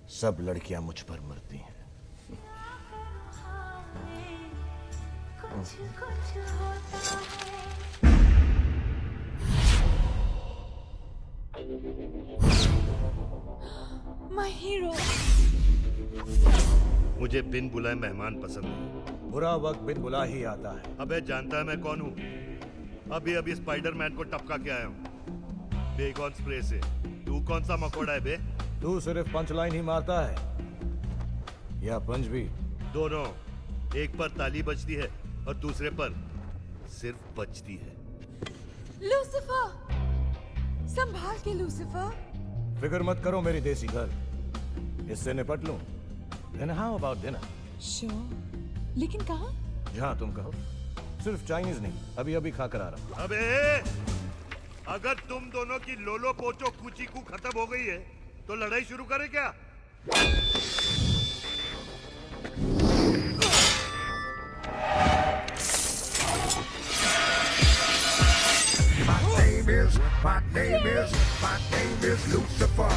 सब लड़कियां मुझ पर मरती हैं। My hero. मुझे बिन बुलाए मेहमान पसंद नहीं। बुरा वक्त बिन बुला ही आता है। अबे जानता है मैं कौन हूँ? अभी अभी स्पाइडरमैन को टपका के आया हूँ बेगॉन स्प्रे से। तू कौन सा मकोड़ा है बे? तू सिर्फ पंच लाइन ही मारता है या पंच भी? दोनों। एक पर ताली बजती है और दूसरे पर सिर्फ बजती है। Lucifer. संभाल के लूसीफर। फिक्र मत करो मेरी देसी गर्ल, इससे निपट लूं। Then how about dinner? Sure. लेकिन कहाँ? जहां तुम कहो। सिर्फ चाइनीज नहीं, अभी अभी खा कर आ रहा हूं। अबे अगर तुम दोनों की लोलो पोचो कुची कू खत्म हो गई है तो लड़ाई शुरू करें क्या? My name is Lucifer.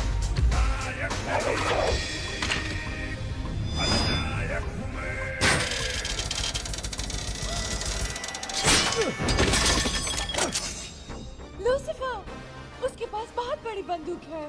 Lucifer, उसके पास बहुत बड़ी बंदूक है।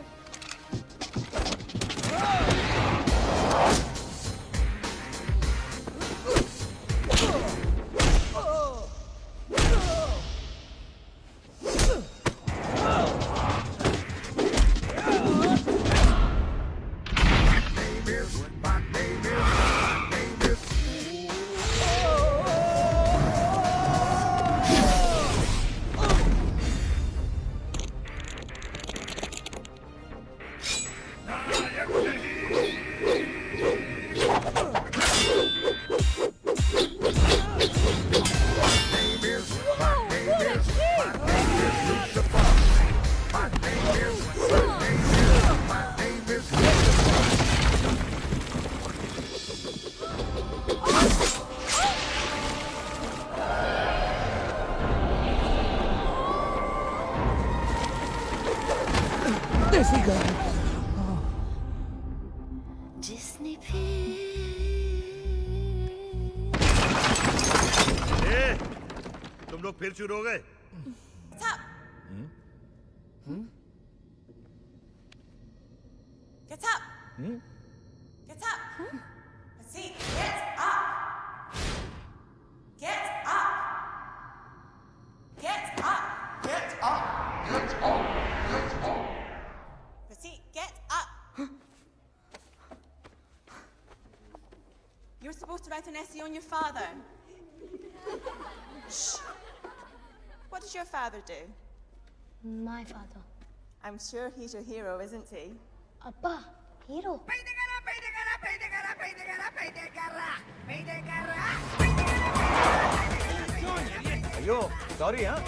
जिसने भी तुम लोग फिर शुरू हो गए? Get up! Get up! See, get up! Get up! Get up! Get up! Get up! Get up! Pratik, get up! You're supposed to write an essay on your father. Shh. What does your father do? My father. I'm sure he's your hero, isn't he? Abba, hero. अयो sorry. हाँ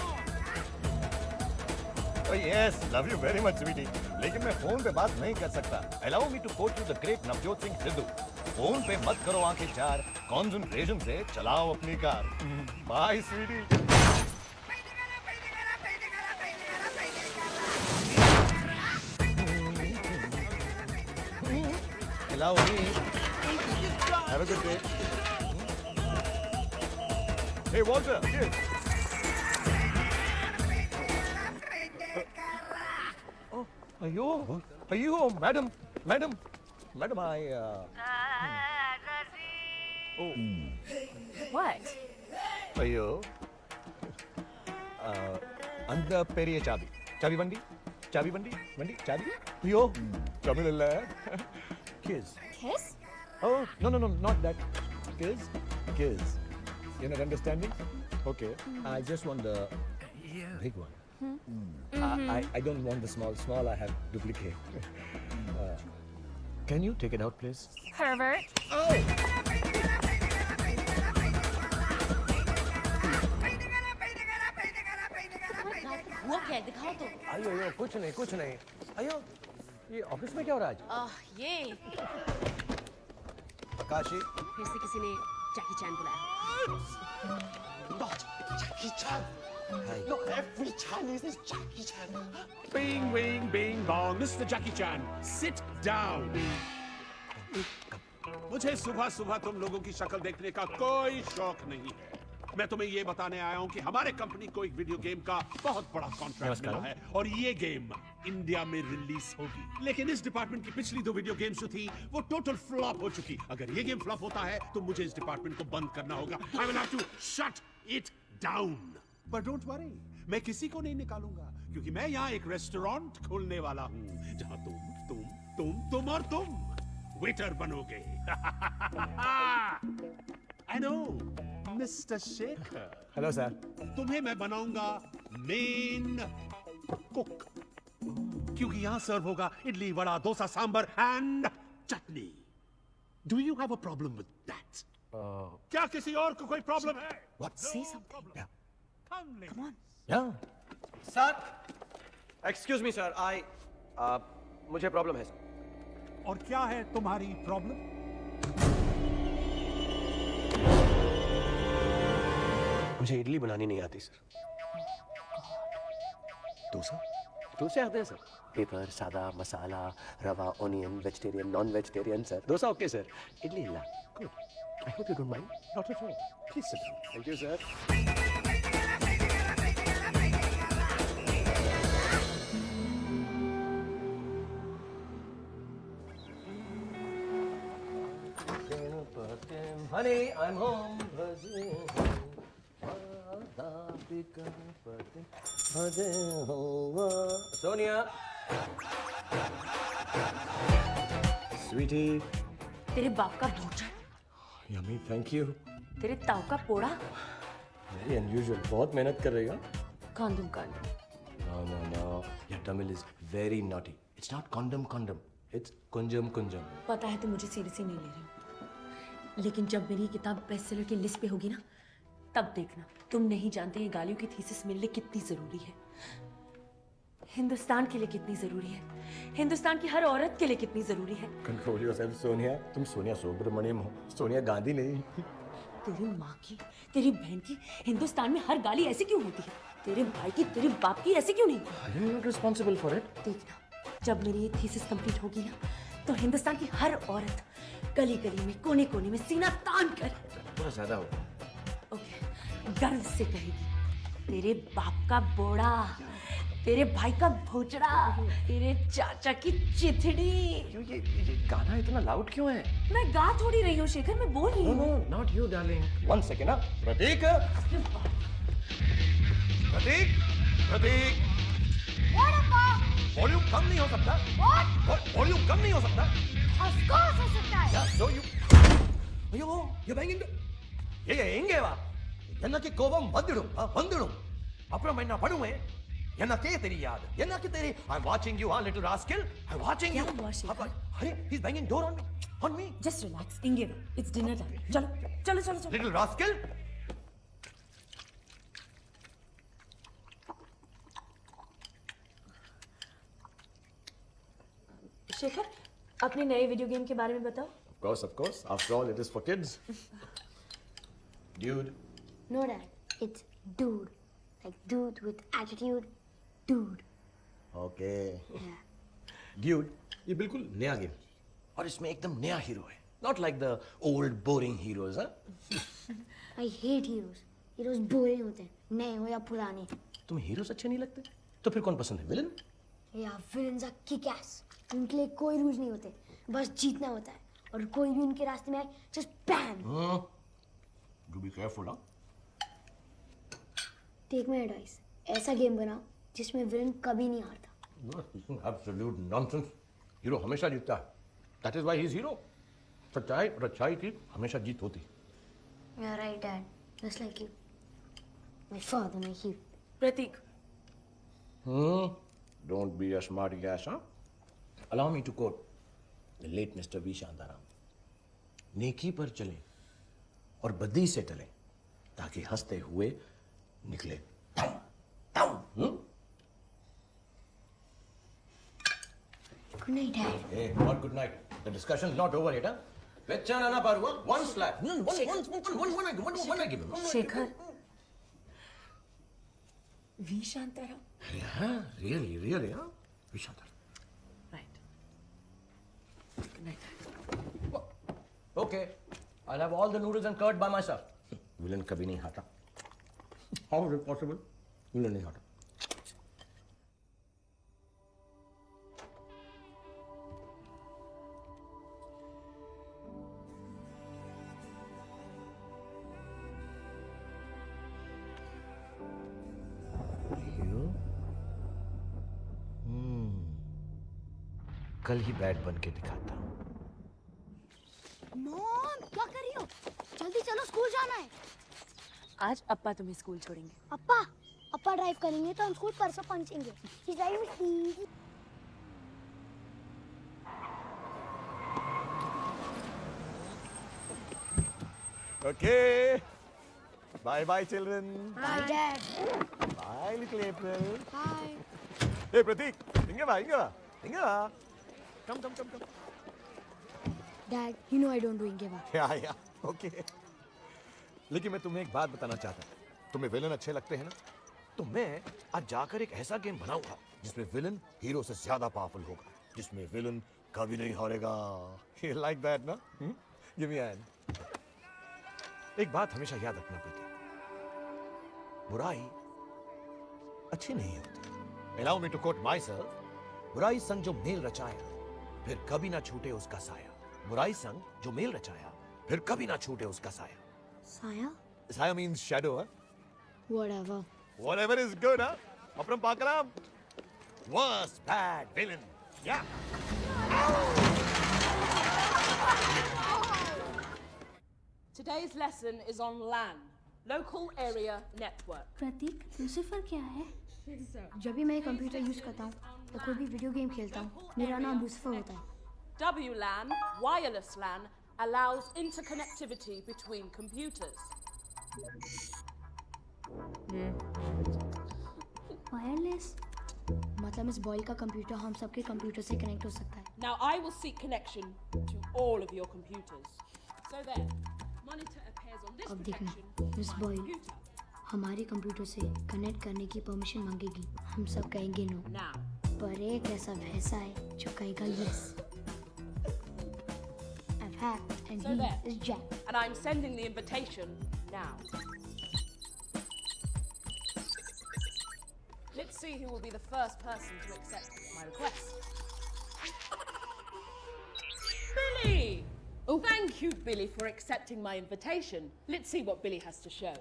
yes, love you very much sweetie, लेकिन मैं फोन पे बात नहीं कर सकता। Allow me to quote you the great Navjot Singh Sidhu. फोन पे मत करो आंखें चार, कॉन्सेंट्रेशन से चलाओ अपनी car. Bye sweetie. Allow me. Have a good day. Hey, Walter, here. Oh, madam, Oh. What? అయ్యో அந்த பெரிய சாவி சாவி வண்டி சாவி வண்டி வண்டி சாவி ஐயோ தமிழ் இல்ல kiss Kiss? oh no not that kiss you're not understanding okay I just want the big one I don't want the small I have duplicate can you take it out please Pervert. हुआ क्या है? दिखाओ तो। अयो कुछ नहीं अयो ये ऑफिस में क्या हो रहा है आज ये आकाशी फिर से किसी ने जैकी चैन बुलाया। Not Jackie Chan. Not every Chinese is Jackie Chan. Bing, bing, bing, bong. This is the Jackie Chan. Sit down. मुझे सुबह सुबह तुम लोगों की शक्ल देखने का कोई शौक नहीं है। मैं तुम्हें ये बताने आया हूँ कि हमारे कंपनी को एक वीडियो गेम का बहुत बड़ा कॉन्ट्रैक्ट मिला है और ये गेम इंडिया में रिलीज होगी। लेकिन इस डिपार्टमेंट की पिछली 2 वीडियो गेम्स जो थी वो टोटल फ्लॉप हो चुकी। अगर ये गेम फ्लॉप होता है तो मुझे इस डिपार्टमेंट को बंद करना होगा। I will have to shut it down. But don't worry, मैं किसी को नहीं निकालूंगा क्योंकि मैं यहाँ एक रेस्टोरेंट खोलने वाला हूँ जहाँ तुम और तुम वेटर बनोगे। I know mister Shekhar, hello sir. तुम्हें मैं बनाऊंगा मेन कुक क्योंकि यहां सर्व होगा idli, vada, dosa, sambar and chutney. Do you have a problem with that? क्या किसी और को कोई प्रॉब्लम है? What? Say something. Yeah. Come on. Yeah. Sir, excuse me sir, मुझे प्रॉब्लम है सर। और क्या है तुम्हारी प्रॉब्लम? मुझे इडली बनानी नहीं आती सर। डोसे आते हैं sir. Paper, sada, masala, rava, onion, vegetarian, non vegetarian sir. Dosa okay sir, idli ला। Good. I hope you don't mind. Not at all. Please sit down. Thank you sir. Honey, I'm home. Sonia. Sweetie. तेरे बाप का भोजन, Yummy, thank you. तेरे ताऊ का पोड़ा, Very unusual. बहुत मेहनत कर रही हो। Condom condom. No. Your Tamil is very naughty. It's not condom. It's kunjam. पता है तुम मुझे सीरियसली नहीं ले रहे हो, लेकिन जब मेरी किताब बेस्टसेलर की लिस्ट पे होगी ना, तब देखना। तुम नहीं जानते ये गालियों की थीसिस मेरे लिए कितनी जरूरी है, हिंदुस्तान के लिए कितनी जरूरी है, हिंदुस्तान की हर औरत के लिए कितनी जरूरी है। Control yourself, Sonia. तुम सोनिया सुब्रमण्यम हो, सोनिया गांधी नहीं। तेरी माँ की, तेरी बहन की, हिंदुस्तान में हर गाली ऐसी क्यों होती है? तेरे भाई की, तेरे बाप की ऐसी क्यों नहीं? I'm not responsible for it. देखना, जब मेरी ये थीसिस कंप्लीट होगी ना, तो हिंदुस्तान की हर औरत गली गली में, कोने कोने में सीना तान कर, थोड़ा ज्यादा हो। ओके, गर्व से कहेगी, तेरे बाप का बोड़ा, तेरे भाई का भोजड़ा, तेरे चाचा की चिथड़ी। ये गाना इतना लाउड क्यों है? मैं गा थोड़ी रही हूँ शेखर, मैं बोल रही हूँ। No, not you, darling. One second, ना। प्रतीक। वॉल्यूम कम नहीं हो सकता? वॉल्यूम कम नहीं हो सकता? Of course हो सकता है. Yeah, so you. ಅಯ್ಯೋ, you banging the. ಹೆಂಗೆ ವಾ? ಎನ್ನಕ್ಕೆ ಕೋಪಂ ಬಂದಿಡು. ಅப்புறம் என்ன பண்ணுவேன்? என்னக்கே தெரியாது. என்னಕ್ಕೆ தெரி? I'm watching you, little rascal. I'm watching you. क्या हुआ शेखर? अरे, he's banging door on me. Just relax, इंगे वो. It's dinner time. चलो. Little rascal. शेखर, अपने नए वीडियो गेम के बारे में बताओ। Of course. After all, it is for kids. Dude. No, Dad. It's dude. Like dude with attitude. Dude. Okay. Yeah. Dude, ये बिल्कुल नया गेम और इसमें एकदम नया हीरो है. Not like the old boring heroes, huh? I hate heroes. Heroes boring होते हैं, नए हो या पुराने. तुम्हें हीरोज अच्छे नहीं लगते? तो फिर कौन पसंद है? विलन? या villains are kick-ass. उनके लिए कोई रूल्स नहीं होते, बस जीतना होता है. और कोई भी उनके रास्ते में आए, just bam. Do be careful, huh? Take my advice. ऐसा गेम बनाओ जिसमें विलन कभी नहीं हारता. Absolute nonsense. हीरो हमेशा जीतता है. That is why he is hero. सच्चाई और अच्छाई की हमेशा जीत होती. You're right, Dad. Just like you. My father, my hero. Prateek, Don't be a smarty ass, huh? Allow me to quote the late Mr. V. Shantaram. नेकी पर चले और बदी से टले ताकि हंसते हुए निकले. Good night, Dad. Hey, not good night. The discussion's not over yet, huh? Vechana na parwa. One slap. One I give him. Shekhar, V Shantaram. Yeah, really, huh? V. Shantaram. Right. Good night. Okay, I'll have all the noodles and curd by myself. Villain कभी नहीं खाता. How is it possible? Villain नहीं खाता. कल ही bat बन के दिखाता हूँ. मॉम क्या कर रही हो? जल्दी चलो, स्कूल जाना है. आज अप्पा तुम्हें स्कूल छोड़ेंगे. अप्पा ड्राइव करेंगे तो हम स्कूल परसों पहुंचेंगे. He's driving speed. Okay. Bye bye children. Bye, Dad. Bye little April. Bye. Hey Pratik, inga ba. Come. Dad, you know I don't do Ingeva. Yeah, okay. लेकिन मैं तुम्हें एक बात बताना चाहता हूँ. तुम्हें विलन अच्छे लगते हैं ना? तो मैं आज जाकर एक ऐसा गेम बनाऊंगा जिसमें विलन हीरो से ज्यादा पावरफुल होगा, जिसमें विलन कभी नहीं हारेगा. You like that, ना? Give me a hand. एक बात हमेशा याद रखना पड़ती है. बुराई अच्छी नहीं होती. Allow me to quote myself. बुराई संग जो मेल रचाया, फिर कभी ना छूटे उसका साया. बुराई संग जो मेल रचाया, फिर कभी ना छूटे उसका साया. Saya? Saya means shadow, huh? Whatever. Whatever is good, huh? Apram Pakaram. Worst bad villain. Yeah. Today's lesson is on LAN, Local Area Network. Prateek, Lucifer क्या है? जब भी मैं कंप्यूटर यूज करता हूँ तो कोई भी वीडियो गेम खेलता हूँ, मेरा नाम लूसीफर होता है. WLAN, wireless LAN, allows interconnectivity between computers. Wireless मतलब इस बॉय का कंप्यूटर हम सबके कंप्यूटर से कनेक्ट हो सकता है. Now I will seek connection to all of your computers. So there, monitor appears on this अब देखना, protection miss on my boy computer. हमारे कंप्यूटर से कनेक्ट करने की परमिशन मांगेगी. हम सब कहेंगे नो, Now, पर एक ऐसा भैंसा है जो कहेगा yes. I've hacked and So he there. is Jack. and I'm sending the invitation now. Let's see who will be the first person to accept my request. Billy! Oh, thank you, Billy, for accepting my invitation. Let's see what Billy has to show.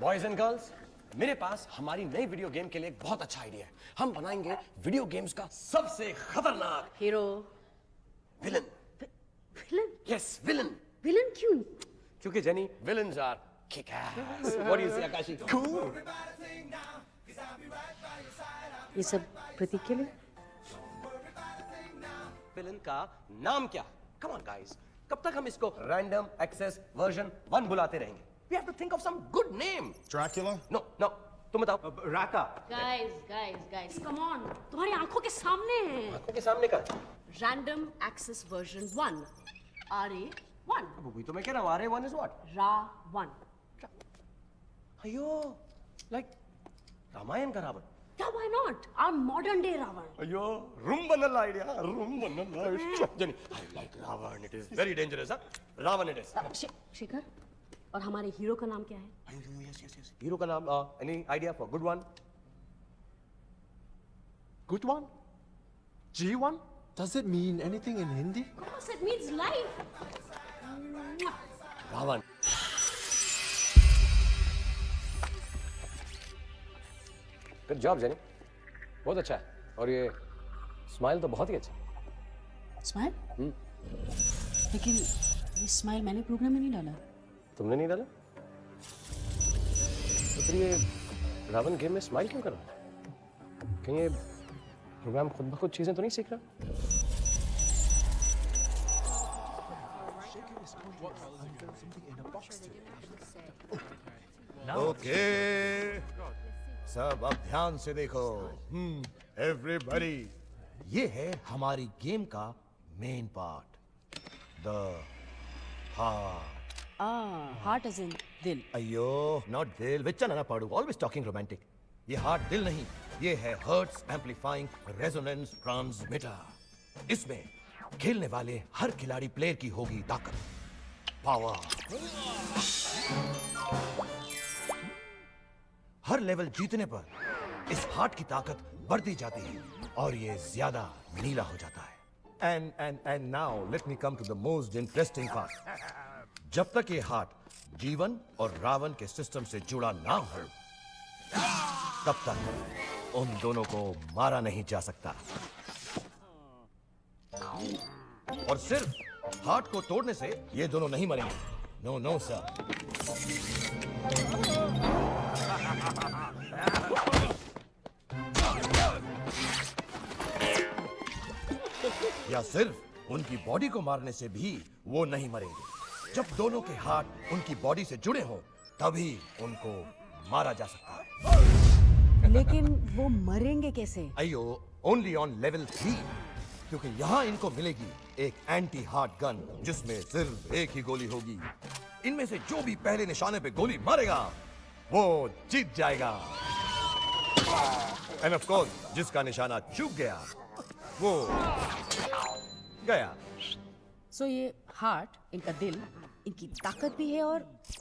Boys and girls, मेरे पास हमारी नई video game के लिए एक बहुत अच्छा idea है. हम बनाएंगे वीडियो गेम्स का सबसे खतरनाक hero. Villain. Villain? Yes, villain. Villain क्यों? क्योंकि jenny, villains are kick-ass. What do you say, Akashi? Cool. ये सब प्रतीक के लिए? विलन का नाम क्या? Come on, guys. कब तक हम इसको Random Access Version 1 बुलाते रहेंगे? We have to think of some good name. Dracula? No. तुम बताओ. Raka. Guys, come on. तुम्हारी आंखों के सामने है. आंखों के सामने का. Random Access Version 1. RA1. वही तो मैं कह रहा हूँ. RA1 is what? Ra1. अयो, like रामायण का Ravan. Yeah, why not? Our modern day Ravan. अयो, rumbanal idea. Rumbanal. Jenny, I like Ravan. It is very dangerous, huh? Ravan it is. Shekhar, और हमारे हीरो का नाम क्या है? Yes. हीरो का नाम, any idea for good one? Good one? G1? Does it mean anything in Hindi? Of course, it means life. Ravan. Good job, Jenny. बहुत अच्छा है. और ये स्माइल तो बहुत ही अच्छा है. स्माइल? लेकिन ये स्माइल मैंने प्रोग्राम में नहीं डाला. तुमने नहीं डाला? तो फिर ये रावण गेम में स्माइल क्यों कर रहा है? कहीं ये प्रोग्राम खुद ब खुद चीजें तो नहीं सीख रहा? Okay. सब अब ध्यान से देखो. Everybody. ये है हमारी गेम का main part. The heart. Heart as in दिल. अयो, नॉट दिल, विच्चा ना पाड़ू, ऑलवेज टॉकिंग रोमांटिक। ये हार्ट दिल नहीं, ये है हर्ट्स एम्पलीफाइंग रेजोनेंस ट्रांसमीटर। इसमें खेलने वाले हर खिलाड़ी प्लेयर की होगी ताकत, पावर। हर लेवल जीतने पर इस हार्ट की ताकत बढ़ती जाती है और ये ज्यादा नीला हो जाता है। And now let me come to the most interesting part. जब तक ये हार्ट जीवन और रावण के सिस्टम से जुड़ा ना हो, तब तक उन दोनों को मारा नहीं जा सकता। और सिर्फ हार्ट को तोड़ने से ये दोनों नहीं मरेंगे। No no sir. या सिर्फ उनकी बॉडी को मारने से भी वो नहीं मरेंगे। जब दोनों के हार्ट उनकी बॉडी से जुड़े हों, तभी उनको मारा जा सकता है। लेकिन वो मरेंगे कैसे? अयो, ओनली ऑन लेवल 3, क्योंकि यहां इनको मिलेगी एक एंटी हार्ट गन जिसमें सिर्फ एक ही गोली होगी। इनमें से जो भी पहले निशाने पे गोली मारेगा वो जीत जाएगा। एंड ऑफ कोर्स जिसका निशाना चूक गया वो गया। सो ये हार्ट, इनका दिल, इनकी ताकत भी है और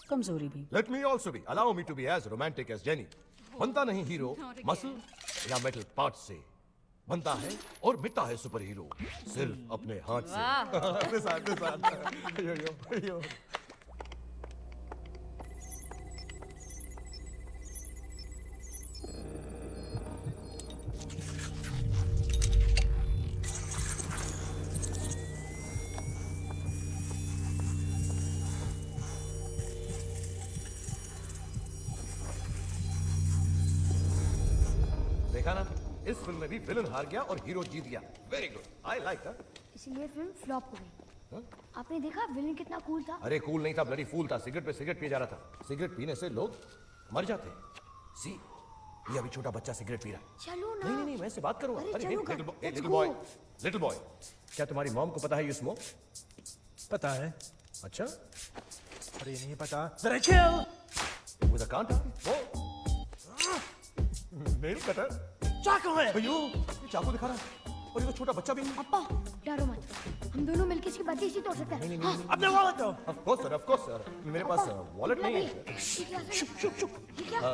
कमजोरी भी। Let me also be, allow me to be as romantic as Jenny. बनता नहीं हीरो मसल या मेटल पार्ट से, बनता है और मिटता है सुपर हीरो सिर्फ अपने हाथ से। यो। देखा ना, इस फिल्म में भी विलन हार गया और हीरो जीत गया। Very good, I like that. इसलिए फिल्म फ्लॉप हो गई। आपने देखा विलन कितना कूल था? अरे कूल नहीं था, ब्लडी फूल था। सिगरेट पे सिगरेट पिए जा रहा था। सिगरेट पीने से लोग मर जाते हैं। सी, ये अभी छोटा बच्चा सिगरेट पी रहा है। चलो ना। नहीं, मैं इससे बात करूंगा। अरे अरे चलो, लिटिल बॉय, क्या तुम्हारी मॉम को पता है यू स्मोक? पता है। अच्छा, पर ये नहीं पता। जरा chill। with a कांटा? वो नहीं पता। चाकू है। अयो, ये चाकू दिखा रहा है और ये तो छोटा बच्चा भी। पापा डरो मत, हम दोनों मिलकर इसकी बत्ती इसी तोड़ सकते हैं। हाँ। अपने वॉलेट दो। ऑफ कोर्स सर, मेरे पास वॉलेट नहीं है।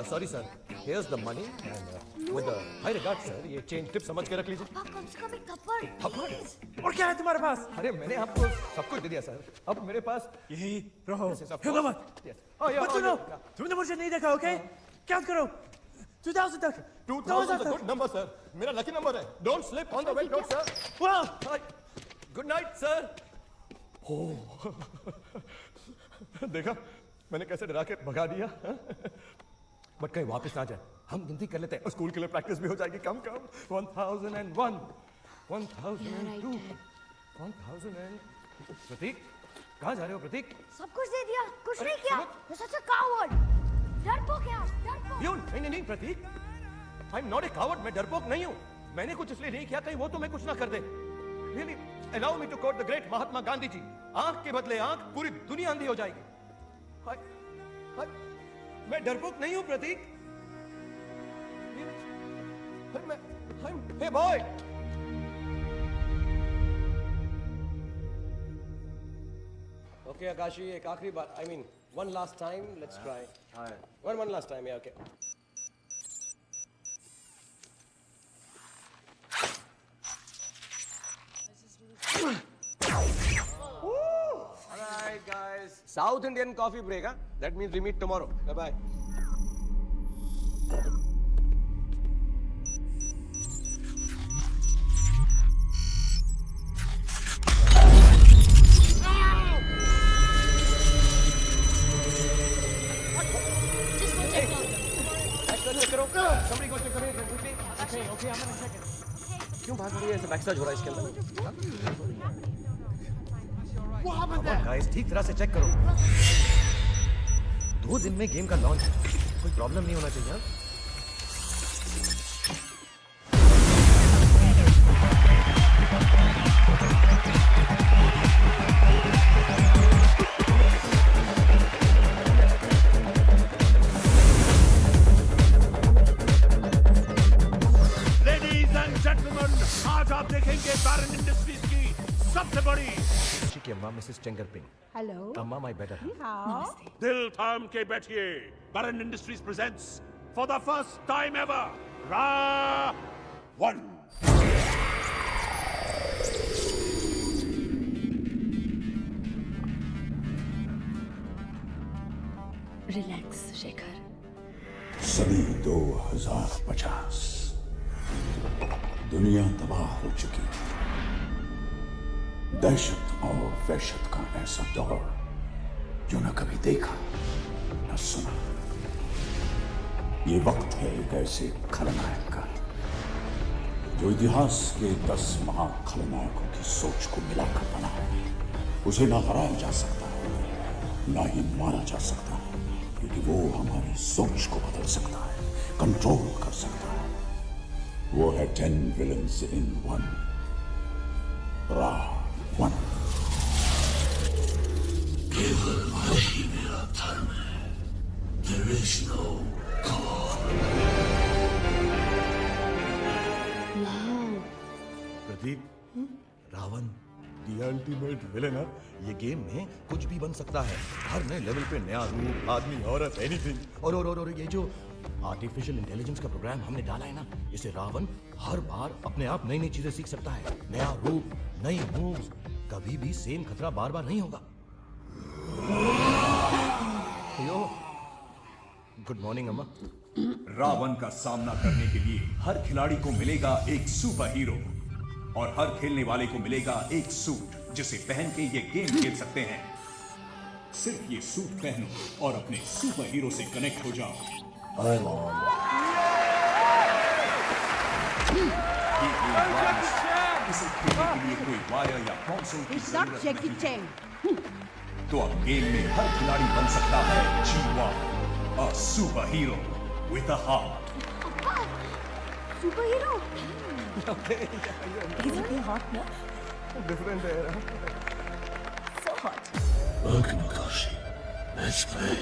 Sorry sir, here's the money and with the high regard sir, ये चेंज टिप समझ के रख लीजिए। पापा कम से कम एक थप्पड़। थप्पड़? और क्या है तुम्हारे पास? अरे मैंने आपको सब कुछ दे दिया सर, अब मेरे पास यही रहो। Yes, of क्यों course. मत? Yes. मत सुनो, तुमने मुझे नहीं देखा, ओके? काउंट करो। 2000 तक। 2000 गुड नंबर सर, मेरा लकी नंबर है। Don't slip on the wet road sir. वाह, गुड नाइट सर। देखा मैंने कैसे डरा के भगा दिया। बट कहीं वापस ना जाए, हम गिनती कर लेते हैं, स्कूल के लिए प्रैक्टिस भी हो जाएगी। कम 1001 1002 1000। प्रतीक, कहाँ जा रहे हो प्रतीक? सब कुछ दे दिया, कुछ अरे, नहीं किया। सुनो। You're such a coward। डरपोक है आप, डरपोक। क्यों? नहीं Prateek, I am not a coward. मैं डरपोक नहीं हूँ। मैंने कुछ इसलिए नहीं किया कहीं वो तो मैं कुछ ना कर दे। Really allow me to quote the great Mahatma Gandhi ji, आंख के बदले आंख, पूरी दुनिया अंधी हो जाएगी। हाय, हाय, मैं डरपोक नहीं हूँ प्रतीक। हे बॉय, Okay, Akashi, एक आखिरी बार, I mean, one last time, let's try. One last time, yeah, okay. Alright, guys. South Indian coffee break, huh? That means we meet tomorrow. Bye-bye. क्यों भाग रही है? ऐसे बैकस्टैच हो रहा है इसके अंदर। गाइस ठीक तरह से चेक करो। 2 दिन में गेम का लॉन्च है, कोई प्रॉब्लम नहीं होना चाहिए। खिलाड़ी। Shiki Amma, Mrs. Chengarping. Hello. Amma, my better half. दिल थाम के बैठिए। Baran Industries presents for the first time ever Ra1. Relax Shekhar. सदी 2050 दुनिया तबाह हो चुकी। दहशत और वहशत का ऐसा दौर जो न कभी देखा न सुना। ये वक्त है एक ऐसे खलनायक का जो इतिहास के 10 महान खलनायकों की सोच को मिलाकर बना है। उसे ना हराया जा सकता ना ही मारा जा सकता, क्योंकि वो हमारी सोच को बदल सकता है, कंट्रोल कर सकता है। वो है 10 विलन्स इन 1, Ra1। केवल वही मेरा धर्म है। There is no God। Pradeep, Ravan the ultimate villain है। ये गेम में कुछ भी बन सकता है। हर नए लेवल पे नया रूप, आदमी, औरत, एनीथिंग। और ये जो आर्टिफिशियल इंटेलिजेंस का प्रोग्राम हमने डाला है ना, इससे रावण हर बार अपने आप नई नई चीजें सीख सकता है। नया रूप, नई मूव्स, कभी भी सेम खतरा बार बार नहीं होगा। गुड मॉर्निंग अम्मा। रावण का सामना करने के लिए हर खिलाड़ी को मिलेगा एक सुपर हीरो और हर खेलने वाले को मिलेगा एक सूट जिसे पहन के ये गेम खेल सकते हैं। सिर्फ ये सूट पहनो और अपने सुपर हीरो से कनेक्ट हो जाओ। ये इसे खेलने के लिए कोई वायर या कंसोल की जरूरत नहीं है। तो अब गेम में हर खिलाड़ी बन सकता है G1, a superhero with a heart। Super hero. He's looking hot now. Different है। So hot. Welcome, Akashi। Let's play।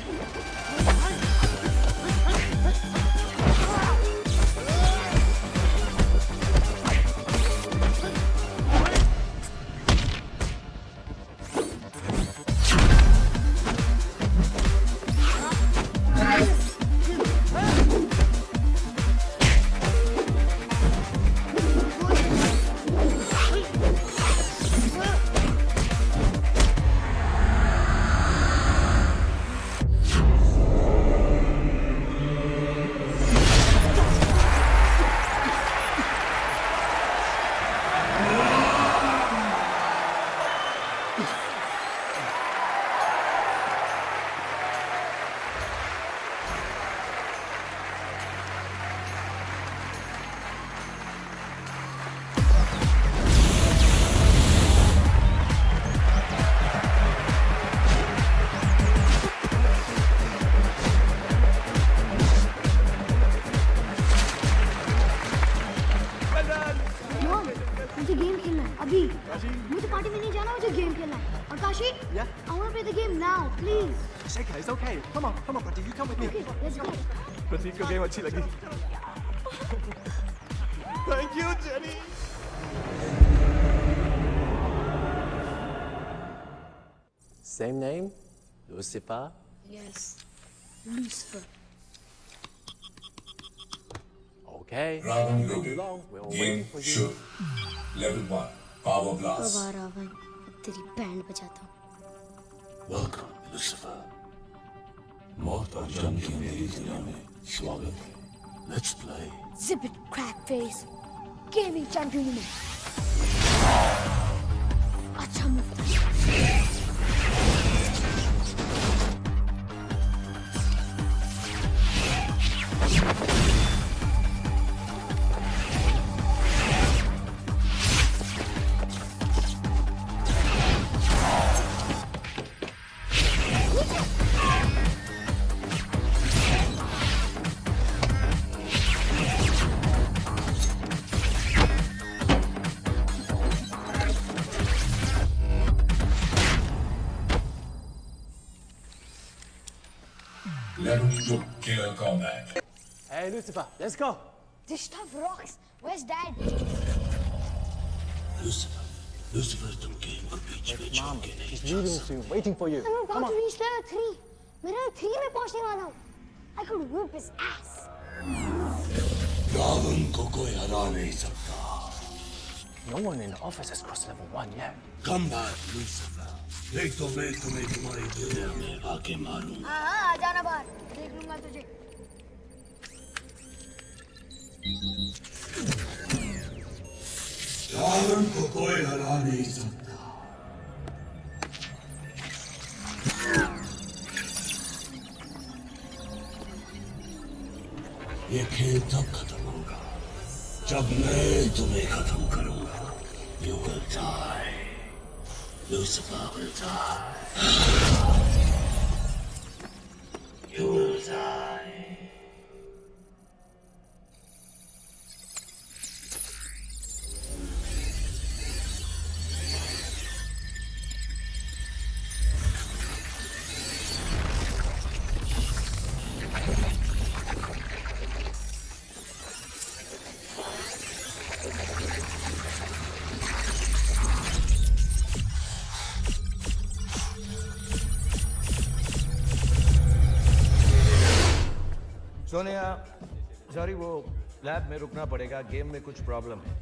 मुझे गेम खेलना है अभी। मुझे पार्टी में नहीं जाना, मुझे गेम खेलना है। आकाशी, Yeah? I want to play the game now, please. Shekhar, it's okay. Come on, buddy. You come with me. Okay, let's go. Pradeep को गेम अच्छी लगी। Thank you jenny. Same name, Lucifer. Yes, Lucifer. Okay. Round Not too loaded। long. We'll Game wait for you. should। Level 1, Power Blast। अब आ रावण, अब तेरी band बजाता हूँ। Welcome, Lucifer। मौत और जंग की अंधेरी दुनिया में स्वागत है। Let's play। Zip it, crack face. Gaming champion में। अच्छा move था। Level 2, Killer Combat। Hey, Lucifer, let's go. This stuff rocks. Where's Dad? Lucifer, Lucifer तुम गेम को बीच में छोड़ के नहीं He's leaving soon, waiting for you. I'm about to reach level 3. मैं level 3 में पहुंचने वाला हूँ. I could whoop his ass. Ravan को कोई हरा नहीं सकता. No one in the office has crossed level 1 yet. Come back, Lucifer. नहीं तो मैं तुम्हें तुम्हारी दुनिया में आके मारूं. हाँ, आ जाना बाहर. देख लूंगा तुझे. रावण को कोई हरा नहीं सकता. ये खेल तब खत्म होगा जब मैं तुम्हें खत्म करूंगा. You will die. Lucifer will die. You will die. Sonia, sorry वो लैब में रुकना पड़ेगा. गेम में कुछ प्रॉब्लम है.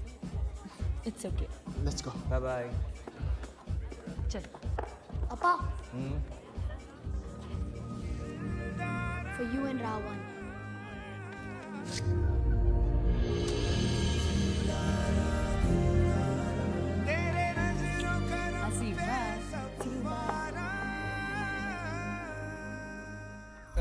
It's okay. Let's go. Bye bye. चल. Appa. For you and Ravan. I'll see you back.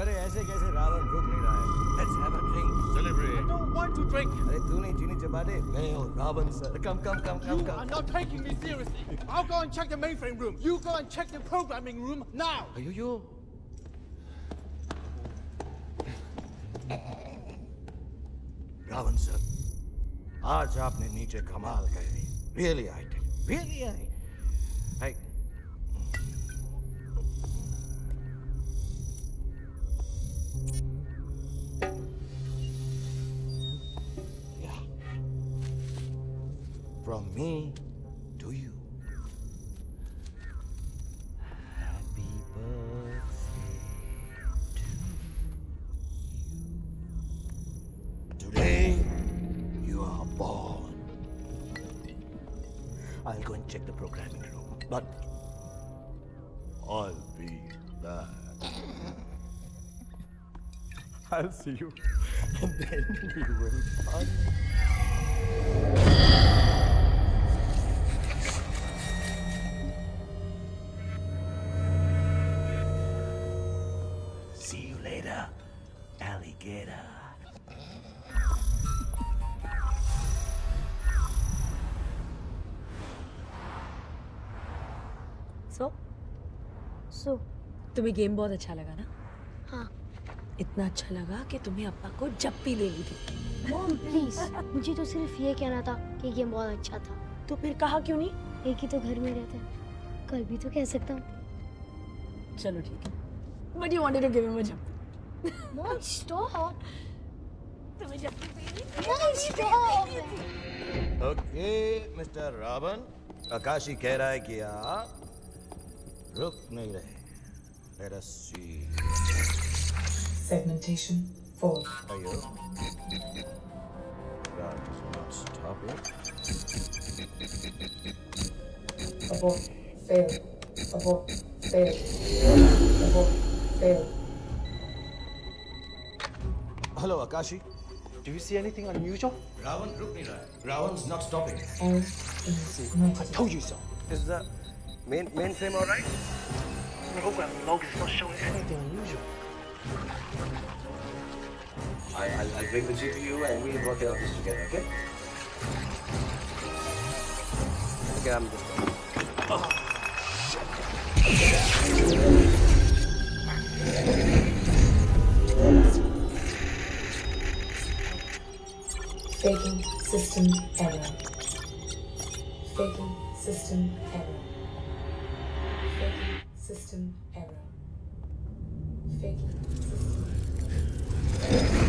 अरे ऐसे कैसे रावण रुक नहीं रहा है. Let's have a drink. Celebrate. I don't want to drink. अरे तू नहीं चीनी चबा दे. मैं हूँ Ravan sir. Come. You are not taking me seriously. I'll go and check the mainframe room. You go and check the programming room now. अयो. Ravan sir, आज आपने नीचे कमाल कर दी. Really, I did. Really, I. Yeah. From me to you. Happy birthday to you. Today, you are born. I'll go and check the programming room, but I'll be back. I'll see you, and then we will fight. See you later, alligator. So. तुम्हें game बहुत अच्छा लगा ना? हाँ. इतना अच्छा लगा कि तुम्हें अप्पा को जप्पी लेनी थी. Mom, please. मुझे तो सिर्फ ये कहना था कि गेम बहुत अच्छा था. तो फिर कहा क्यों नहीं? एक ही तो घर में रहते हैं. कल भी तो कह सकता हूँ. चलो ठीक है. But you wanted to give him a jump. Mom, stop. तुम्हें जप्पी लेनी. Mom, stop. Okay, Mr. Ravan. आकाशी कह रहा है कि आप रुक नहीं रहे. Let us see. Segmentation 4. Ayo. God is not stopping. Abort. Fail. Abort. Fail. Abort. Fail. Hello, Akashi. Do you see anything unusual? Ravan रुक नहीं रहा है. Ravan's not stopping. I told you so. Is the mainframe all right? Programming log is not showing anything unusual. I'll bring the GPU and we'll work out this together, okay? Okay, I'm just... Faking system error. Faking system error. Faking system error. Faking system error.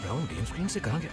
Brown game screen से कहाँ गया?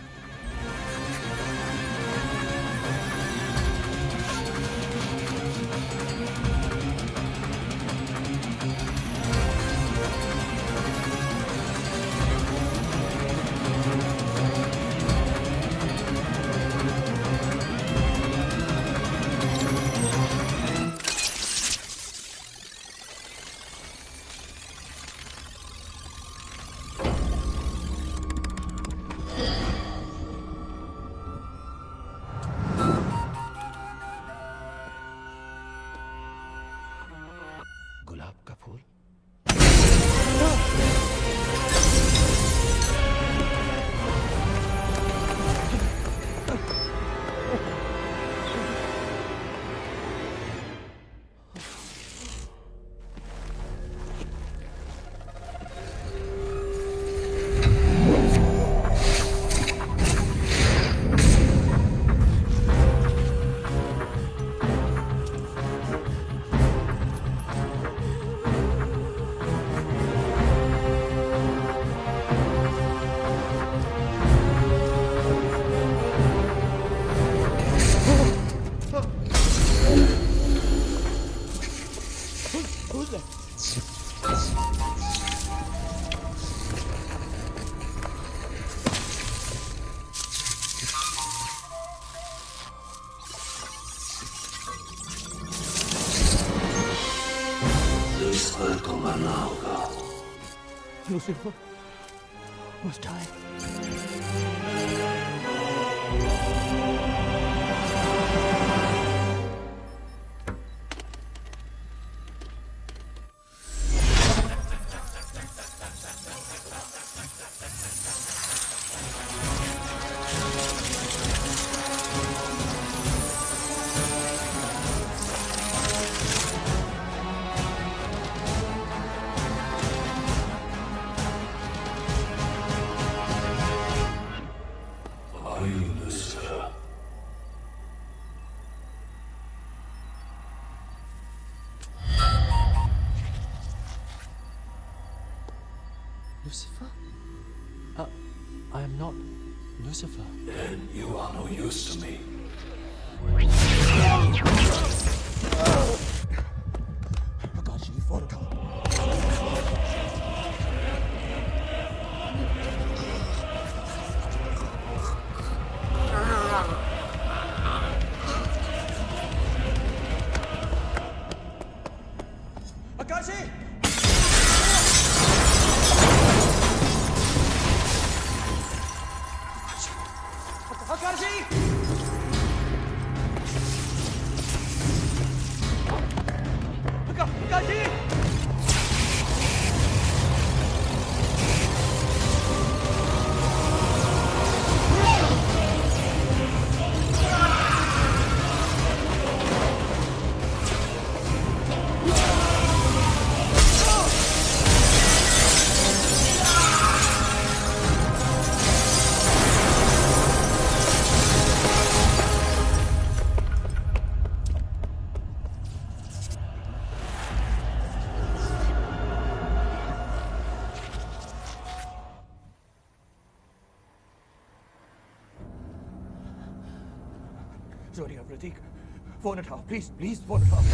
गुलाब का फूल? Who's that? Lucifer को मरना होगा। Lucifer must die. Lucifer? I am not Lucifer. Then you are no use to me. Akashi, vodka. Akashi! Akashi! Akashi! Zoria, Pratik, phone it off. Please, please, phone it off.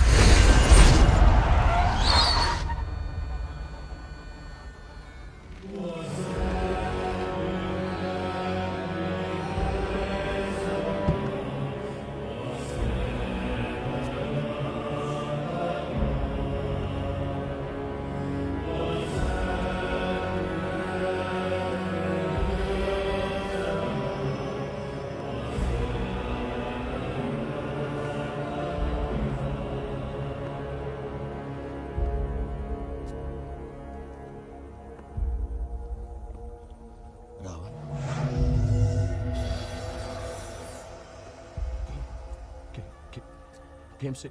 Game से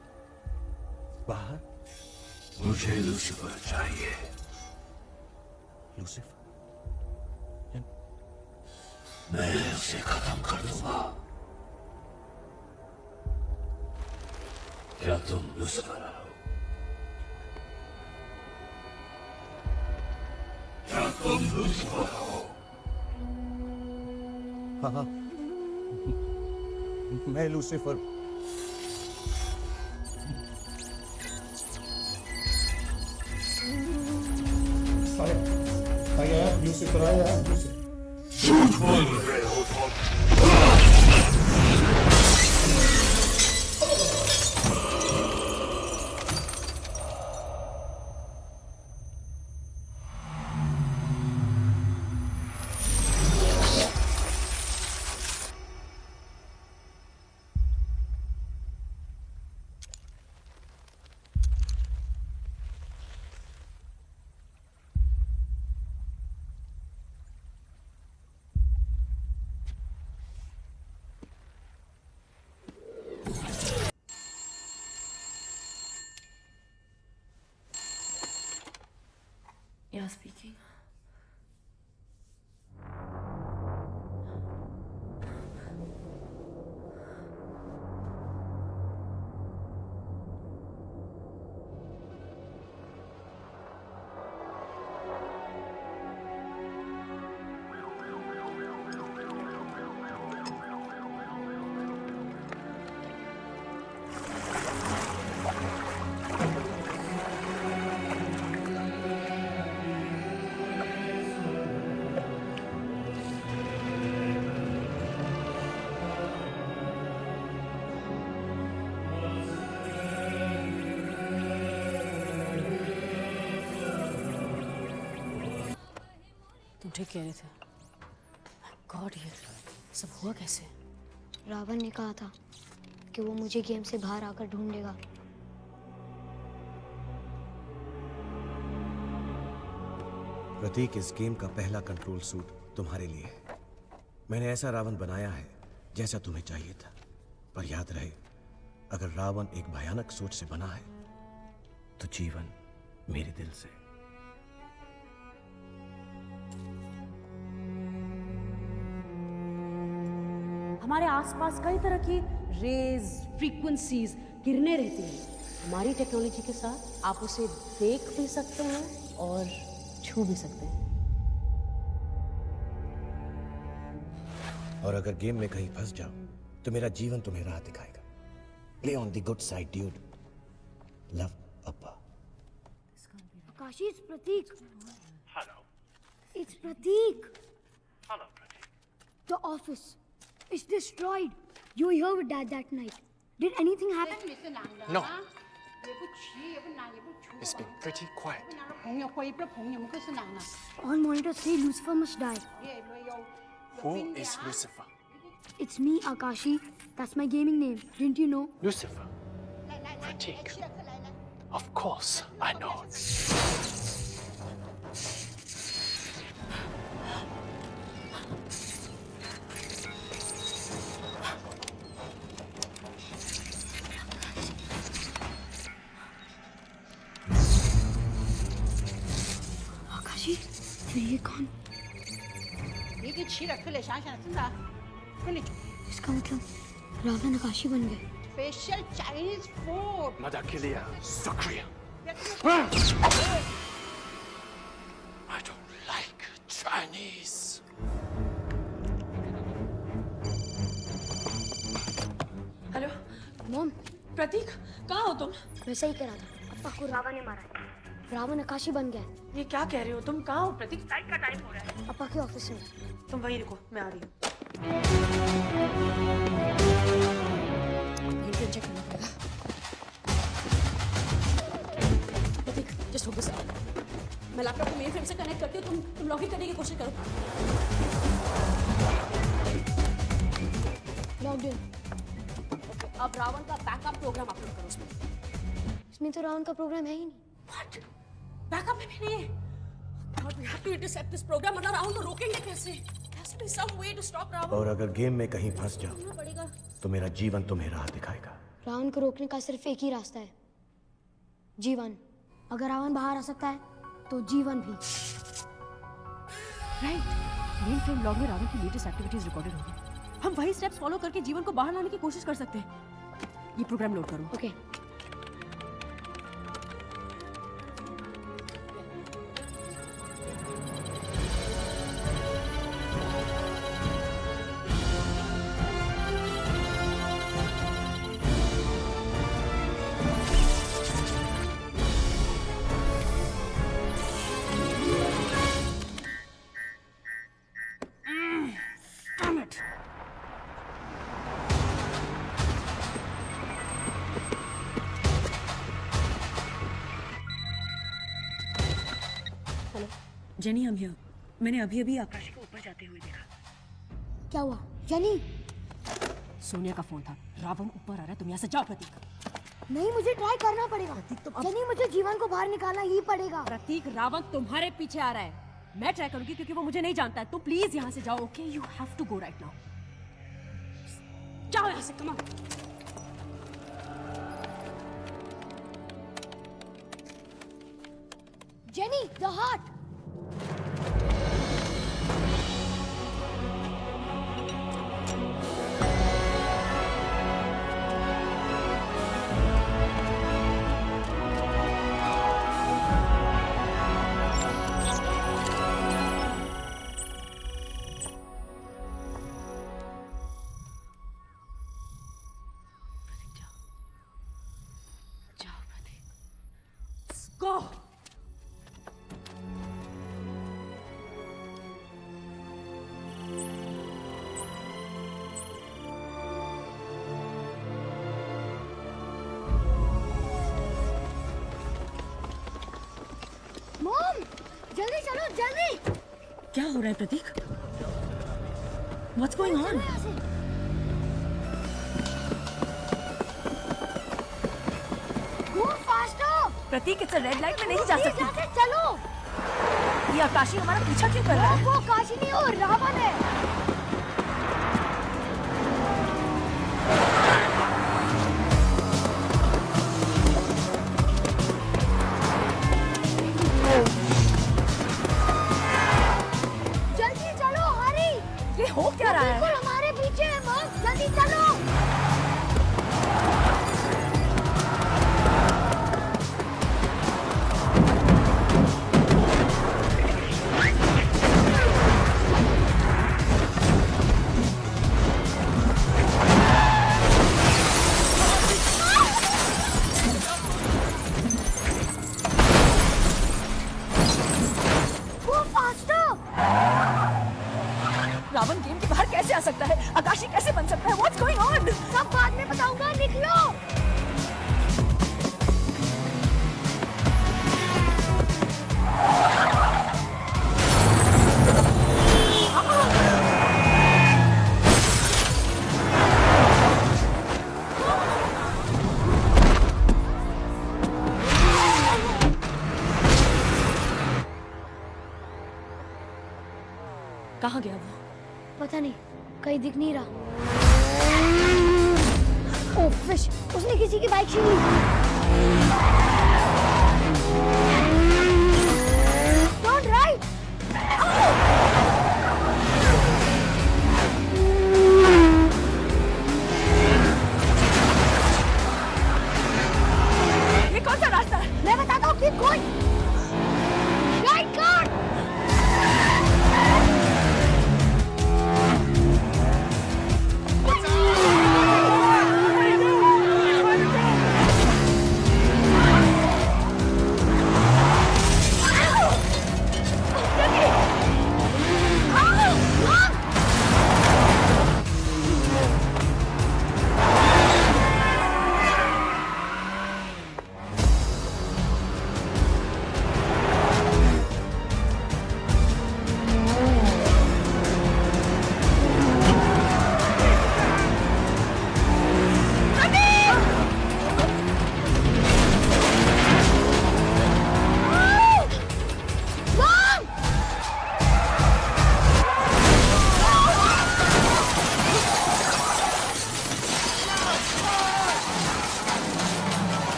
बाहर? मुझे Lucifer चाहिए। Lucifer मैं उसे खत्म कर दूंगा। क्या तुम लूसिफर हो? क्या तुम लूसिफर हो? हाँ, मैं लूसिफर। आया लूसिफर, आया लूसिफर। झूठ बोल रहे हो तुम। Yeah, speaking. तुम ठीक कह रहे थे। गॉड, ये सब हुआ कैसे? रावण ने कहा था कि वो मुझे गेम से बाहर आकर ढूंढेगा। प्रतीक, इस गेम का पहला कंट्रोल सूट तुम्हारे लिए है। मैंने ऐसा रावण बनाया है जैसा तुम्हें चाहिए था। पर याद रहे, अगर रावण एक भयानक सोच से बना है तो जीवन मेरे दिल से। हमारे आसपास कई तरह की रेज, फ्रीक्वेंसीज, किरणें रहती हैं। हमारी टेक्नोलॉजी के साथ आप उसे देख भी सकते हैं और छू भी सकते हैं। और अगर गेम में कहीं फंस जाओ तो मेरा जीवन तुम्हें राह दिखाएगा। Play on the good side dude. Love, Appa. Akashi, it's Pratik. Hello. It's Pratik. Hello, Pratik. The office. It's destroyed. You were here with Dad that night. Did anything happen? No. It's been pretty quiet. All monitors say Lucifer must die. Who is Lucifer? It's me, Akashi. That's my gaming name. Didn't you know? Lucifer. Pratik. Of course, I know. Akashi, ये कौन? इसका मतलब रावण आकाशी बन गए। Special Chinese food. Madakilia, Sakria. I don't like Chinese. Hello mom, Prateek, कहाँ हो तुम? मैं सही कह रहा था। अप्पा को रावण ने मारा है। रावण आकाशी बन गया है। ये क्या कह रहे हो तुम? कहाँ हो प्रतीक? फ्लाइट का टाइम हो रहा है। अप्पा के ऑफिस में। तुम वहीं रुको, मैं आ रही हूँ। चेक करना पड़ेगा। प्रतीक, जस्ट फोकस। मैं लैपटॉप को मेन फ्रेम से कनेक्ट करती हूँ। तुम लॉगिन करने की कोशिश करो। Logged in. अब रावण का बैकअप प्रोग्राम अपलोड करो उसमें। इसमें तो रावण का प्रोग्राम है ही नहीं। What? बैकअप में भी नहीं है। God, we have to intercept this program. वरना रावण को रोकेंगे कैसे? There has to be some way to stop Ravan. और अगर गेम में कहीं फंस जाओ तो मेरा जीवन तुम्हें राह दिखाएगा। रावण को रोकने का सिर्फ एक ही रास्ता है, जीवन। अगर रावण बाहर आ सकता है तो जीवन भी। राइट। मेन फ्रेम लॉग में रावण की लेटेस्ट एक्टिविटीज रिकॉर्डेड होगी। हम वही स्टेप्स फॉलो करके जीवन को बाहर लाने की कोशिश कर सकते हैं। ये प्रोग्राम लोड करो। Okay. Damn it. Hello jenny, I'm here. मैंने अभी आकाश को ऊपर जाते हुए देखा। क्या हुआ जेनी? सोनिया का फोन था। रावण ऊपर आ रहा है, तुम यहाँ से जाओ प्रतीक। नहीं, मुझे ट्राई करना पड़ेगा। जेनी, मुझे जीवन को बाहर निकालना ही पड़ेगा। प्रतीक, रावण तुम्हारे पीछे आ रहा है। मैं ट्राई करूंगी क्योंकि वो मुझे नहीं जानता है। तुम प्लीज यहाँ से जाओ। Okay, you have to go right now. जाओ यहाँ से, come on. Jenny, the heart. Go! Mom, जल्दी चलो, जल्दी। क्या हो रहा है Prateek? What's going on? Go faster! Prateek, it's a red light में नहीं जा सकती। यहाँ से चलो। ये आकाशी हमारा पीछा क्यों कर रहा है? वो काशी नहीं हो, रावण है। जल्दी चलो, हरी। ये हो क्या रहा है? बिल्कुल हमारे पीछे है मॉम, जल्दी चलो। रावण गेम के बाहर कैसे आ सकता है? आकाशी कैसे बन सकता है? What's going on? सब बाद में बताऊंगा, निकलो। कहाँ गया वो? पता नहीं, कहीं दिख नहीं रहा। ओह फिश, उसने किसी की बाइक छीन ली। Don't ride! ये कौन सा रास्ता है? मैं बताता हूँ, keep going. Right car!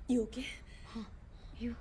You okay? हाँ, you.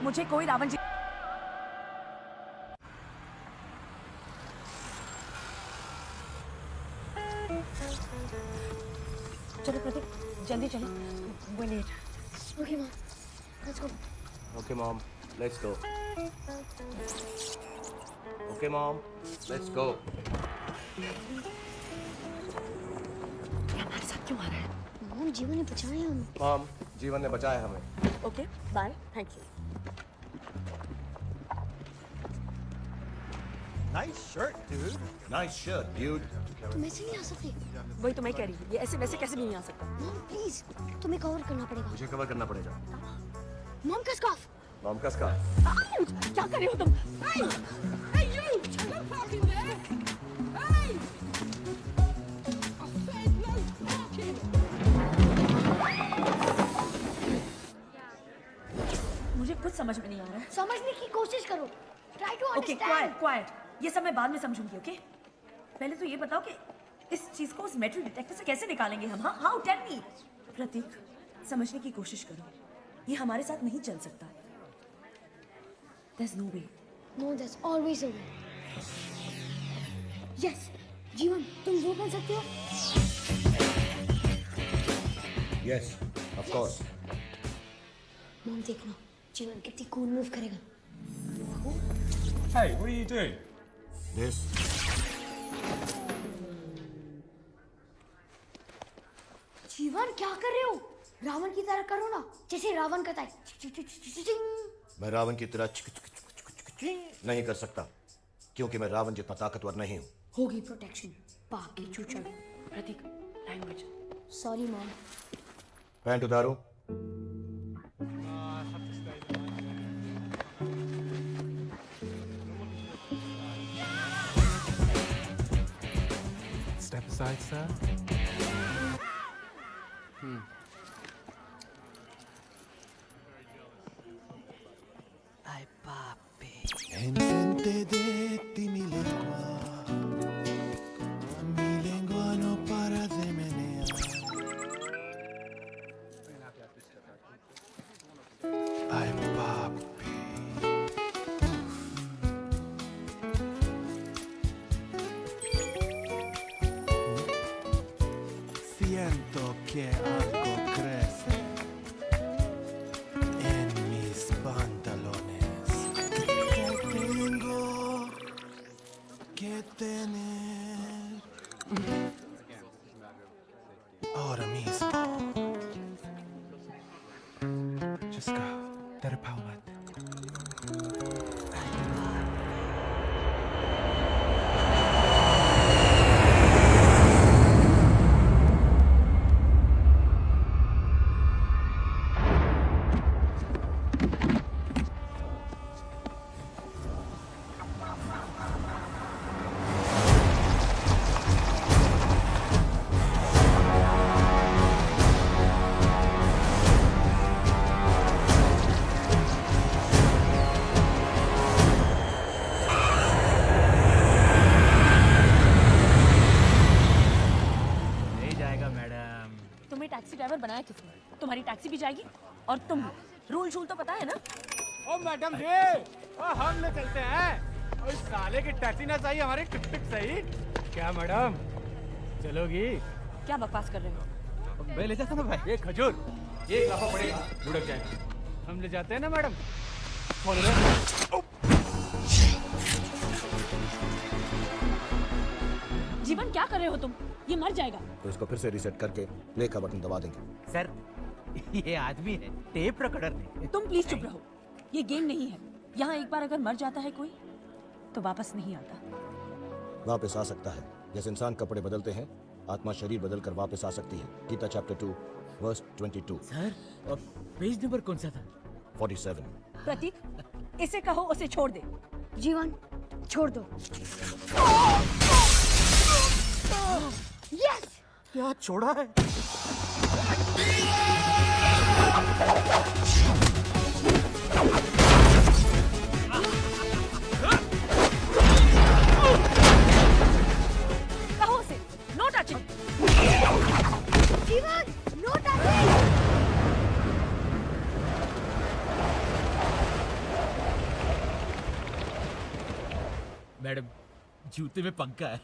मुझे कोई रावण जी चलो प्रतीक जल्दी चलो वो late Okay, Mom. Let's go. Okay, Mom. Let's go. Okay, Mom. Let's go. हमारे साथ क्यों आ रहा है? Mom, जीवन ने बचाया हमें. Mom, जीवन ने बचाया हमें. Okay bye thank you Nice shirt, dude. Nice shirt, dude. तुम ऐसे नहीं आ सकते. वही तो मैं कह रही हूँ ये ऐसे वैसे कैसे भी नहीं आ सकता Mom, please. तुम्हें कवर करना पड़ेगा. मुझे कवर करना पड़ेगा. Mom का scarf. Mom का scarf. क्या कर रहे हो तुम Hey! Hey, you! No parking there! Hey! I said no parking! मुझे कुछ समझ में नहीं आ रहा है समझने की कोशिश करो. Try to okay understand. Quite ये सब मैं बाद में समझूंगी ओके पहले तो ये बताओ कि इस चीज को उस मेटल डिटेक्टर से कैसे निकालेंगे हम हाँ हाउ टेल मी प्रतीक समझने की कोशिश करो ये हमारे साथ नहीं चल सकता There's no way. No, there's always a way. Yes, जीवन तुम वो बन सकते हो? Yes, of course. Mom देखना जीवन कितनी cool move करेगा. Hey, what are you doing? This. जीवन क्या कर रहे हो? रावण की तरह करो ना, जैसे रावण करता है। मैं रावण की तरह नहीं कर सकता, क्योंकि मैं रावण जितना ताकतवर नहीं हूँ। होगी प्रोटेक्शन, पाप की चूचड़। प्रतीक, लैंग्वेज। Sorry mom. पैंट उतारो। Step aside, sir. Ay, papi. Entente de ti mi lengua no para de menear. Ay, papi. Siento que algo crece en mis pantalones. Tengo que tener ahora mismo. Just go. Dare power. तुम्हें taxi driver बनाया किसने? तुम्हारी taxi भी जाएगी और तुम भी। Rule शूल तो पता है ना? ओ मैडम जी, ओ हम ले चलते हैं। ओ इस साले की टैक्सी ना चाहिए, हमारी टिक टिक सही। क्या मैडम, चलोगी? क्या बकवास कर रहे हो? मैं ले जाता ना भाई। ये खजूर, ये एक लाफा पड़ेगा, बुढ़क जाएगा। हम ले जाते हैं ना मैडम। कौन है? जीवन क्या कर रहे हो तुम? ये मर जाएगा। तो इसको फिर से रीसेट करके प्ले का बटन दबा देंगे। सर, ये आदमी है, टेप रिकॉर्डर नहीं। तुम प्लीज चुप रहो। ये गेम नहीं है। यहाँ एक बार अगर मर जाता है कोई, तो वापस नहीं आता। वापस आ सकता है। जैसे इंसान कपड़े बदलते हैं, आत्मा शरीर बदलकर वापस आ सकती है। Gita chapter 2 verse 22। सर, और पेज नंबर कौन सा था? 47। प्रतीक, इसे कहो उसे छोड़ दे। जीवन, छोड़ दो। यस! क्या छोड़ा है? कहो उसे, no touching. Jeevan, no touching. Madam, जूते में पंखा है।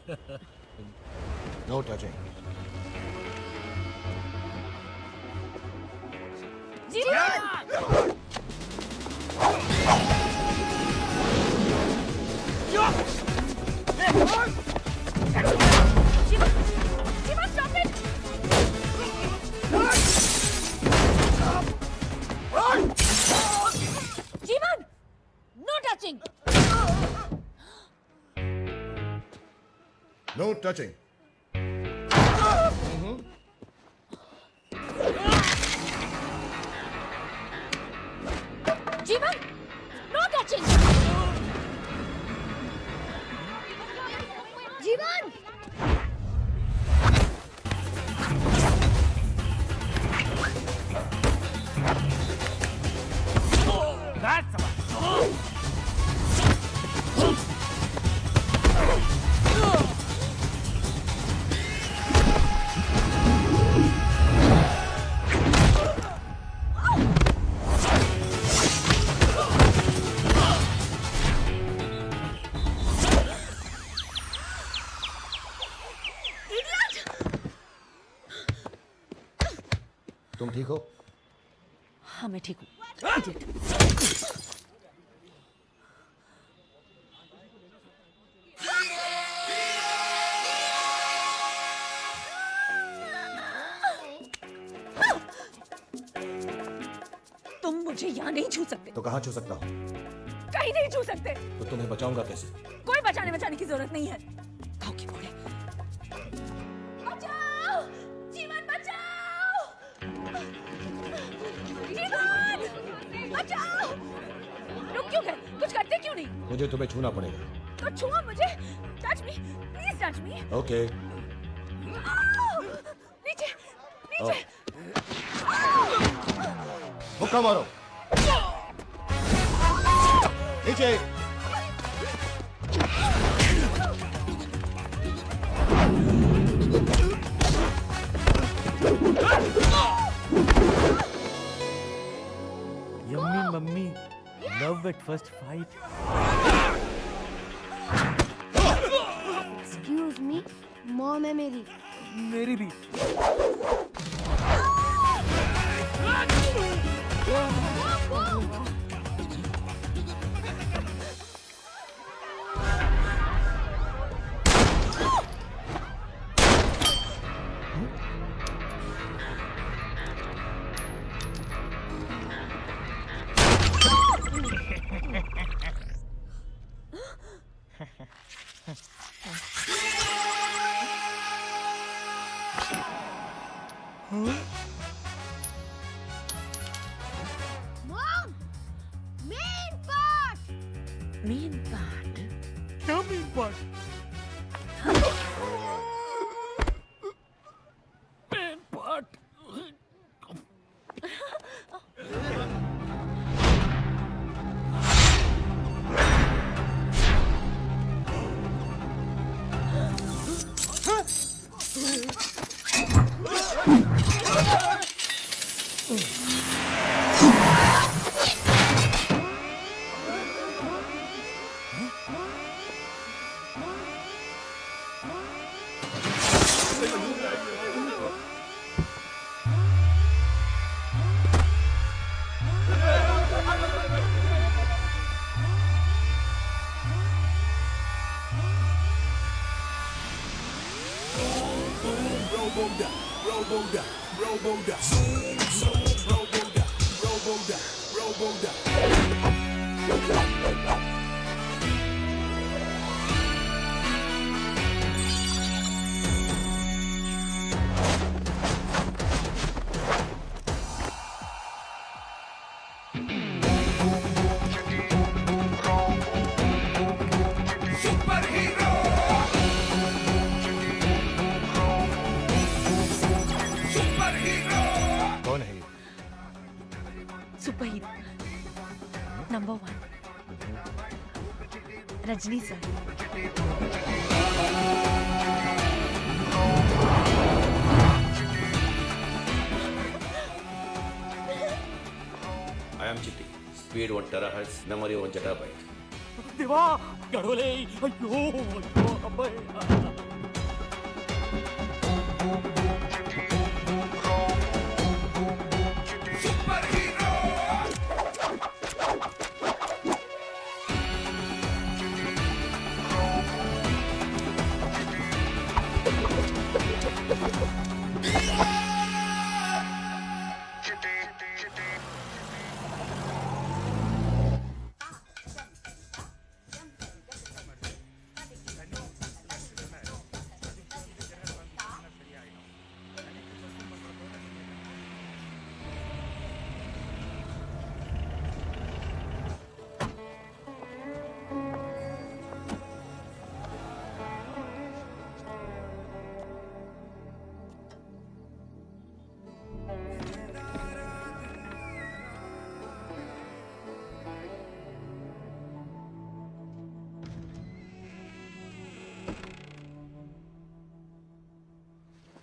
No touching. Jeevan, no touching. No touching. Jeevan, no touching. Jeevan! तुम ठीक हो? हाँ, मैं ठीक हूँ। मुझे यहाँ नहीं छू सकते। तो कहाँ छू सकता हूँ? कहीं नहीं छू सकते। तो तुम्हें बचाऊंगा कैसे? कोई बचाने की जरूरत नहीं है। गाँव की बूढ़े। बचाओ! जीवन बचाओ! जीवन! बचाओ! रुक क्यों गए? कुछ करते क्यों नहीं? मुझे तुम्हें छूना पड़ेगा। तो छुओ मुझे। Touch me, please touch me. Okay. नीचे, नीचे। मुक्का मारो। नीचे। Yummy mummy, love at first fight. Excuse me, mom है मेरी। मेरी भी। Mom, main part. Main part? क्या main part? Main part. Robo-duck, Robo-duck, Robo-duck. Zoom, zoom, Robo-duck, Robo-duck, Robo-duck. कौन है ये? Super hero number 1 Rajni sir. I am Chitti. Speed 1 terahertz, memory 1 zettabyte. देवा, गड़ोले, अयो, अयो, अबे।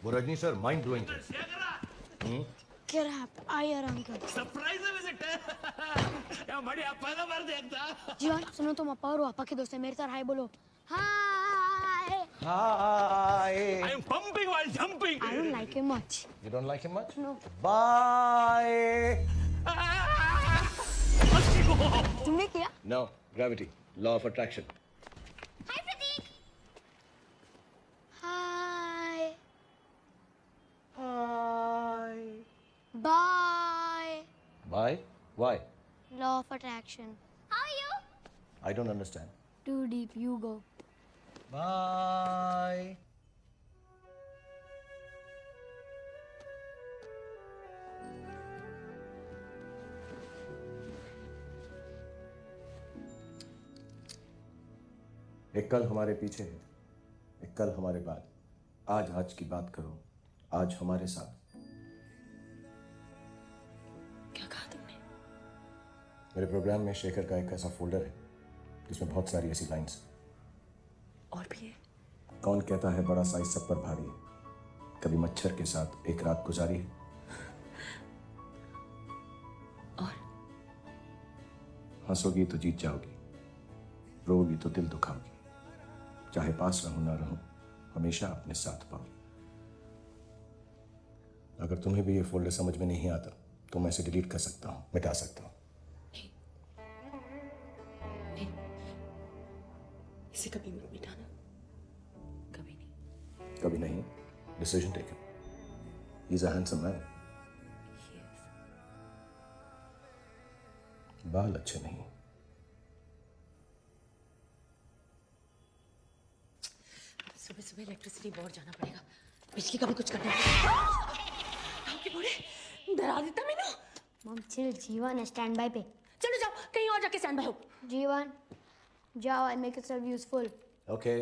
वो रजनी सर माइंड ब्लोइंग थे। क्या रहा? आई आराम कर। सरप्राइज विजिट है। या बढ़िया पहला बार देखता। जीवन सुनो, तुम अप्पा और पापा के दोस्त हैं, मेरे साथ हाय बोलो। हाय। हाय। I am pumping while jumping. I don't like him much. You don't like him much? No. Bye. तुमने किया? No, gravity, law of attraction. Hi Prateek. Hi. Hi. Bye. Bye. Why? Law of attraction. How are you? I don't understand. Too deep, you go. Bye. एक कल हमारे पीछे है, एक कल हमारे बाद। आज की बात करो, आज हमारे साथ। क्या कहा तुमने? मेरे प्रोग्राम में शेखर का एक ऐसा फोल्डर है जिसमें बहुत सारी ऐसी लाइंस। और भी है? कौन कहता है बड़ा साइज सब पर भारी है, कभी मच्छर के साथ एक रात गुजारी है। और हंसोगी तो जीत जाओगी, रोगी तो दिल दुखाओगी, चाहे पास रहूं ना रहूं हमेशा अपने साथ पाओ। अगर तुम्हें भी ये फोल्डर समझ में नहीं आता तो मैं इसे डिलीट कर सकता हूं, मिटा सकता हूं। इसे कभी मत मिटाना, कभी नहीं। कभी नहीं। Decision taken. He is a handsome man. बाल अच्छे नहीं। सुबह सुबह इलेक्ट्रिसिटी बोर्ड जाना पड़ेगा, बिजली का भी कुछ करना पड़ेगा। डरा देता मैंने। मॉम चिल, जीवन है स्टैंड बाय पे। चलो जाओ कहीं और जाके स्टैंड बाय हो। जीवन जाओ and make itself useful. Okay.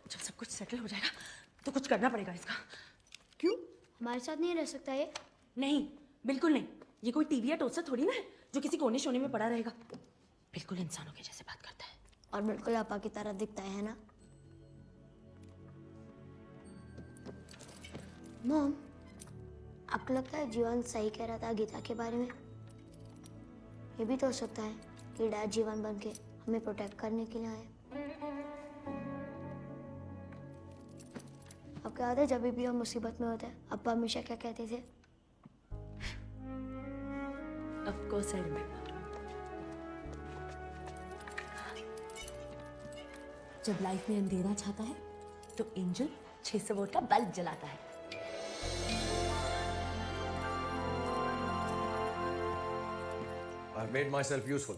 जब सब कुछ सेटल हो जाएगा तो कुछ करना पड़ेगा इसका। क्यों? हमारे साथ नहीं रह सकता ये? नहीं, बिल्कुल नहीं। ये कोई टीवी या टोस्टर थोड़ी ना है जो किसी कोने शोने में पड़ा रहेगा। बिल्कुल इंसानों के जैसे बात करता है और बिल्कुल आपा की तरह दिखता है ना? मॉम, आपको लगता है जीवन सही कह रहा था गीता के बारे में? ये भी तो हो सकता है कि डैड जीवन बन के हमें प्रोटेक्ट करने के लिए आए। आपको याद है जब भी हम मुसीबत में होते हैं अब्बा हमेशा क्या कहते थे? Of course I remember. जब लाइफ में अंधेरा छाता है तो एंजल 600 वोल्ट का बल्ब जलाता है। I've made myself useful.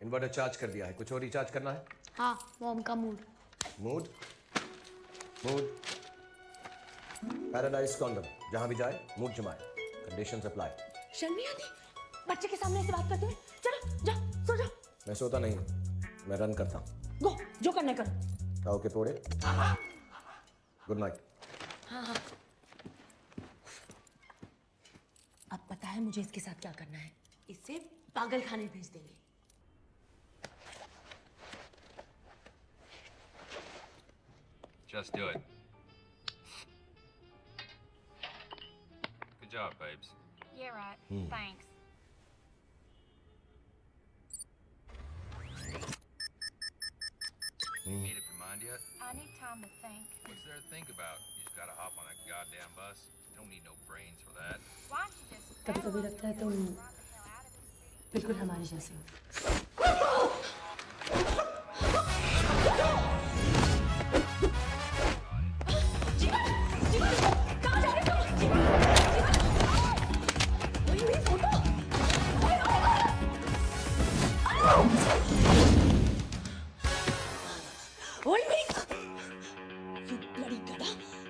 Inverter charge कर दिया है, कुछ और रिचार्ज करना है? हाँ, मॉम का मूड। मूड? पैराडाइज कॉन्डम, जहां भी जाए मूड जमाए, कंडीशंस अप्लाई। शर्म नहीं आती बच्चे के सामने ऐसे बात करते हुए? चलो जाओ सो जाओ। मैं सोता नहीं, मैं रन करता हूँ। गो, जो करना है करो। ताऊ के पोड़े। Good night. हाँ हाँ। अब पता है मुझे इसके साथ क्या करना है। इसे पागल खाने भेज देंगे। Just do it. Good job, babes. Yeah, right. Thanks. Made up your mind yet? I need time to think. What's there to think about? You just gotta hop on that goddamn bus. You don't need no brains for that. Why don't you just कभी कभी लगता है तुम बिल्कुल हमारे जैसे हो।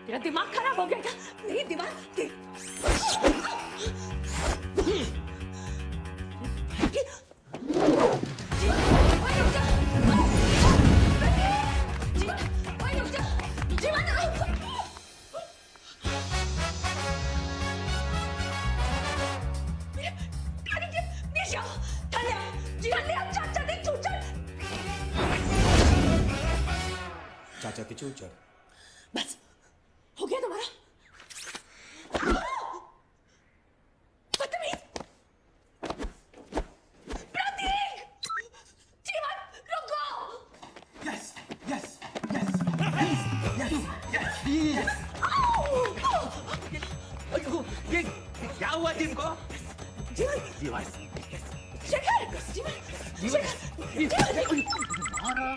तेरा दिमाग खराब हो गया क्या? मेरी दीवार चाचा की चूचड़। बस हो गया तुम्हारा? बदतमीज! प्रतीक! जीवन, रुको! Yes, yes, yes, please, yes, please. अयो, ये क्या हुआ तुमको? जीवन! जीवन! शेखर! जीवन! जीवन! मारा।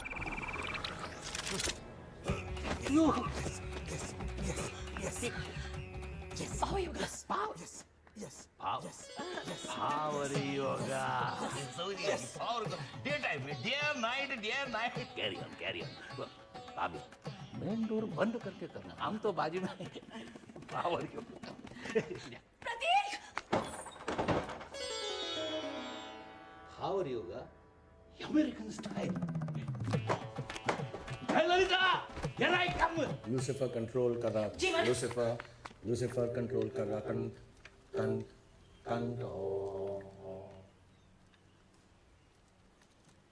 Power yoga. Yes. Power. Yes. Yes. Power. Yes. Yes. Power yoga. Yes. Power yoga. Daytime में, day and night, day and night. Carry on, carry on. भाभी, मेन डोर बंद करके करना. हम तो बाजू में. Power yoga. Prateek! Power yoga. American style. Hey Lalita, here I come. Lucifer control कर रहा. जीवन. Lucifer control कर रहा.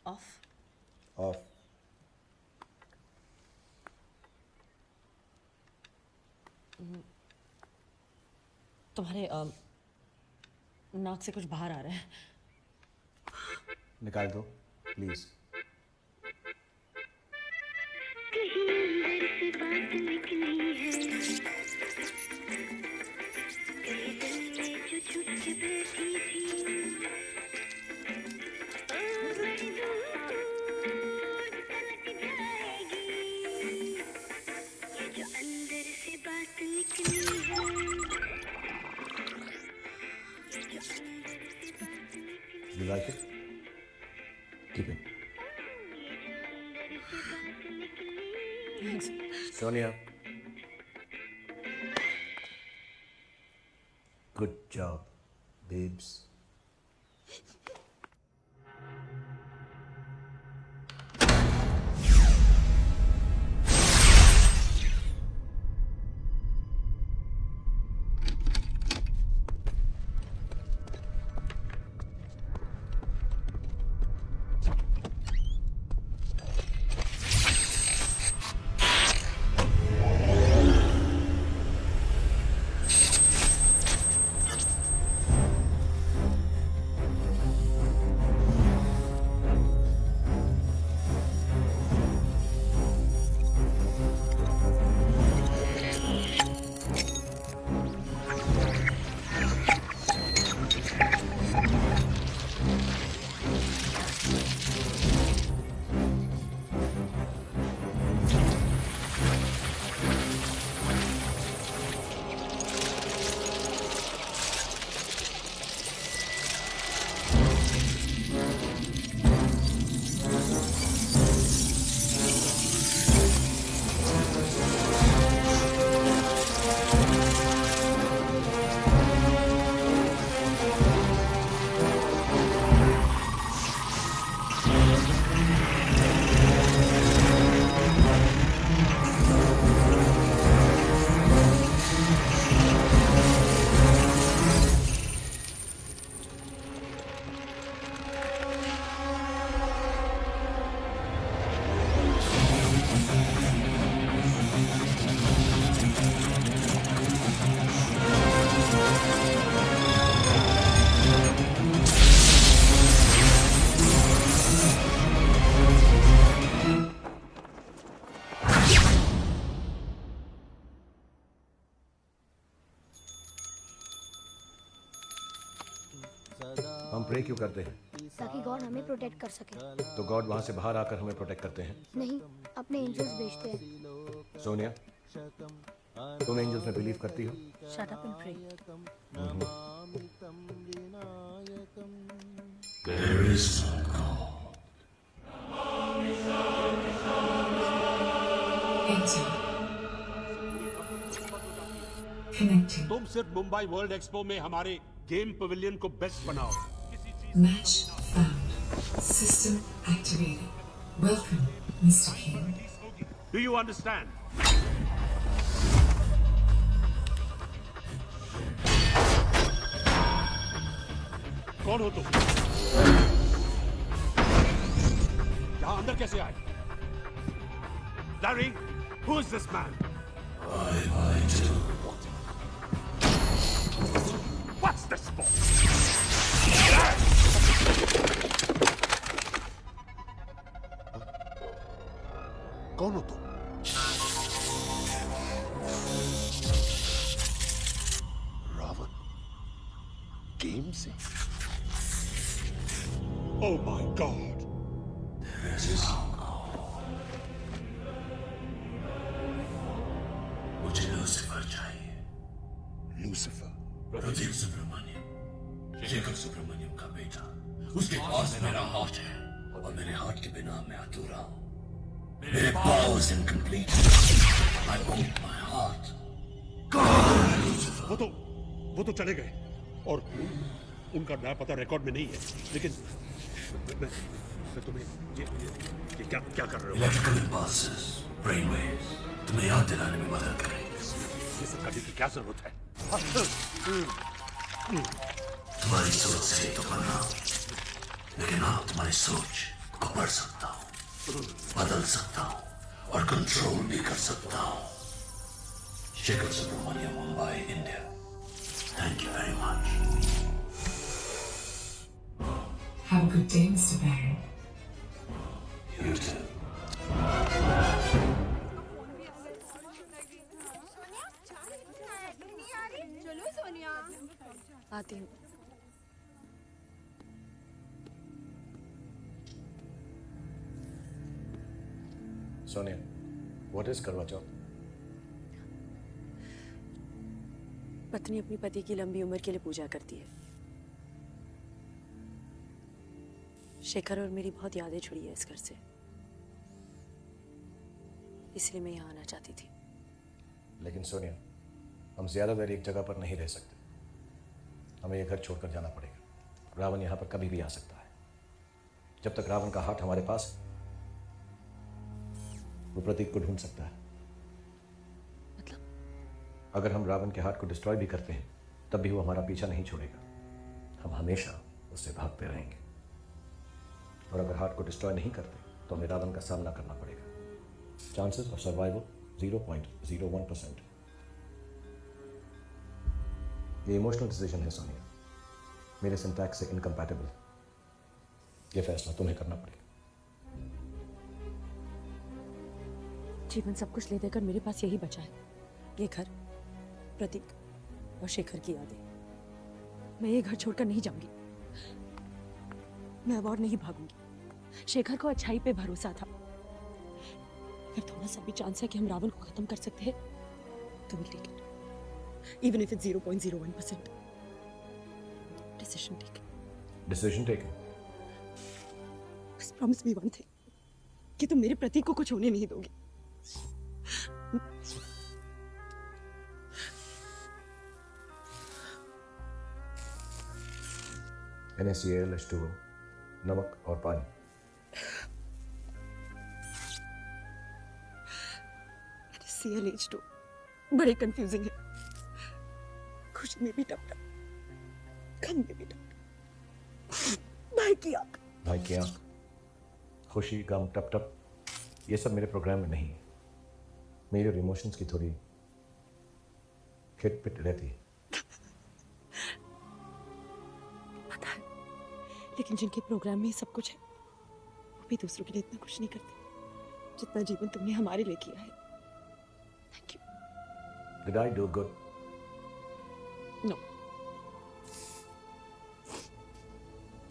Off. Off. तुम्हारे नाक से कुछ बाहर आ रहा है. निकाल दो, please. You like it? Keep it. Thanks. Sonia. Good job, babes. हम प्रे क्यों करते हैं? ताकि गॉड हमें प्रोटेक्ट कर सके. तो गॉड वहां से बाहर आकर हमें प्रोटेक्ट करते हैं? नहीं, अपने एंजल्स भेजते हैं. सोनिया, तुम एंजल्स में बिलीव करती हो? Shut up and pray. There is no God. Enter. Connecting. तुम सिर्फ मुंबई वर्ल्ड एक्सपो में हमारे गेम पवेलियन को बेस्ट बनाओ. Match found. System activated. Welcome, Mr. King. Do you understand? कौन हो तुम? यहाँ अंदर कैसे आए? Larry, who is this man? I do. What's this for? कौन हो तुम? रावण गेम से? Oh my God! There is no God. मुझे लूसीफर चाहिए. Lucifer. प्रदीप सुब्रमण्यम, शेखर सुब्रमण्यम का बेटा। उसके पास मेरा हार्ट है और मेरे हार्ट के बिना मैं अधूरा हूँ। मेरे powers incomplete. I want my heart. वो तो चले गए और उनका नया पता रिकॉर्ड में नहीं है, लेकिन मैं तुम्हें ये क्या कर रहे हो? Electrical impulses, brainwaves, तुम्हें याद दिलाने में मदद करेंगे। ये सब करने की क्या जरूरत है? तुम्हारी सोच से तो बना, लेकिन हाँ, तुम्हारी सोच को पढ़ सकता हूँ, बदल सकता हूँ और कंट्रोल भी कर सकता हूँ। Shekhar Subramaniam, Mumbai, India. Thank you very much. Have a good day, Mr. Baron. You too. आती हूँ। Sonia, what is करवा चौथ? पत्नी अपनी पति की लंबी उम्र के लिए पूजा करती है। शेखर और मेरी बहुत यादें जुड़ी है इस घर से, इसलिए मैं यहाँ आना चाहती थी। लेकिन सोनिया, हम ज्यादा देर एक जगह पर नहीं रह सकते। हमें ये घर छोड़कर जाना पड़ेगा। रावण यहाँ पर कभी भी आ सकता है। जब तक रावण का हाथ हमारे पास है, वो प्रतीक को ढूंढ सकता है। मतलब? अगर हम रावण के हाथ को डिस्ट्रॉय भी करते हैं, तब भी वो हमारा पीछा नहीं छोड़ेगा। हम हमेशा उससे भागते रहेंगे। और अगर हार्ट को डिस्ट्रॉय नहीं करते, तो हमें रावण का सामना करना पड़ेगा। Chances of survival 0.01%। ये इमोशनल डिसीजन है सोनिया, मेरे सिंटैक्स से इनकम्पैटिबल। ये फैसला तुम्हें करना पड़ेगा। जीवन सब कुछ ले देकर मेरे पास यही बचा है, ये घर, प्रतीक और शेखर की यादें। मैं ये घर छोड़कर नहीं जाऊंगी। मैं अब और नहीं भागूंगी। शेखर को अच्छाई पे भरोसा था। अगर थोड़ा सा भी चांस है कि हम रावण को खत्म कर सकते हैं, तो we'll take it. Even if it's 0.01%. Decision taken. Decision taken. Just promise me one thing, कि तुम मेरे प्रतीक को कुछ होने नहीं दोगे। NaCl, H2O, नमक और पानी। ClH2 बड़े कंफ्यूजिंग है। खुशी में भी टप टप, गम में भी टप टप। भाई की आंख, भाई की आंख, खुशी, गम, टप टप, ये सब मेरे प्रोग्राम में नहीं है। मेरी और इमोशंस की थोड़ी खिटपिट रहती है। पता है, लेकिन जिनके प्रोग्राम में सब कुछ है, वो भी दूसरों के लिए इतना कुछ नहीं करते जितना जीवन तुमने हमारे लिए किया है। Thank you. Did I do good? No.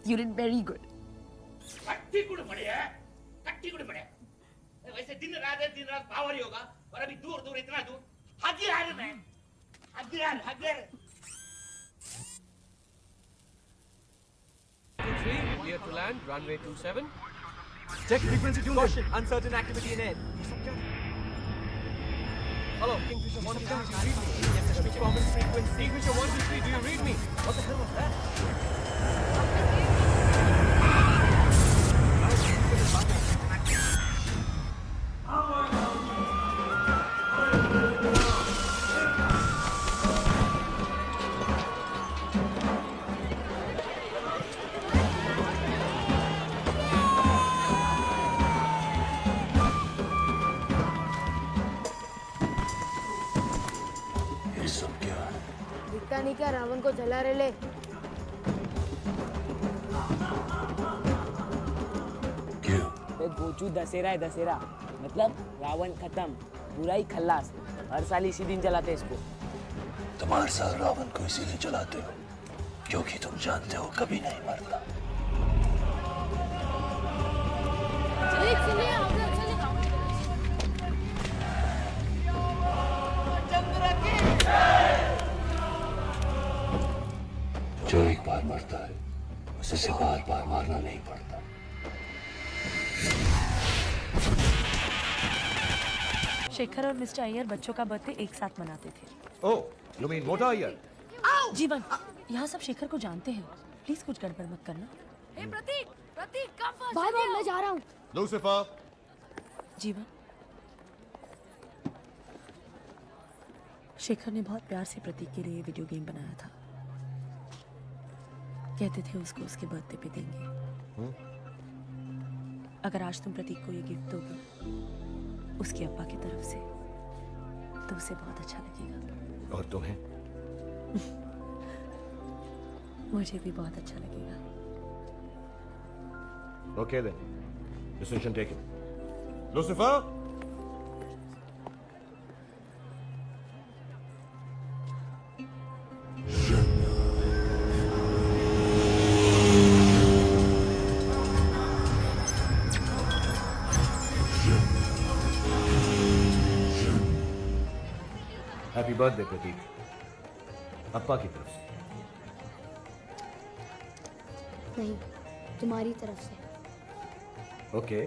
You did very good. कट्टी गुड़ पड़े हैं, कट्टी गुड़ पड़े। वैसे दिन रात पावर ही होगा, और अभी दूर दूर इतना दूर हाजिर आ रहे हैं, हाजिर। Clear to land, runway 27. Check frequency 2. Caution, uncertain activity in air. Hello, Kingfisher 123, do you read me? Yes, sir. Common frequency. Kingfisher 123, do you read me? What the hell was that? दिखता नहीं क्या रावण को जला रहे ले। क्यों? गोचू दशहरा है, दशहरा मतलब रावण खत्म, बुराई खल्लास। हर साल इसी दिन जलाते इसको। तुम हर साल रावण को इसीलिए जलाते हो क्योंकि तुम जानते हो कभी नहीं मरता। जो एक बार मरता है उसे बार बार मारना नहीं पड़ता। शेखर और मिस्टर अय्यर बच्चों का बर्थडे एक साथ मनाते थे। Oh, you mean मोटा अय्यर? जीवन, यहाँ सब शेखर को जानते हैं। प्लीज कुछ गड़बड़ मत करना। प्रतीक, प्रतीक, कम फर्स्ट। बाय बाय, मैं जा रहा हूँ। Lucifer. जीवन, शेखर ने बहुत प्यार से प्रतीक के लिए वीडियो गेम बनाया था। कहते थे उसको उसके बर्थडे पे देंगे। अगर आज तुम प्रतीक को ये गिफ्ट दोगे उसके अब्बा की तरफ से, तो उसे बहुत अच्छा लगेगा। और तुम्हें? मुझे भी बहुत अच्छा लगेगा। Okay then. Decision taken. Lucifer. Happy birthday Prateek, अप्पा की तरफ से। नहीं, तुम्हारी तरफ से। ओके।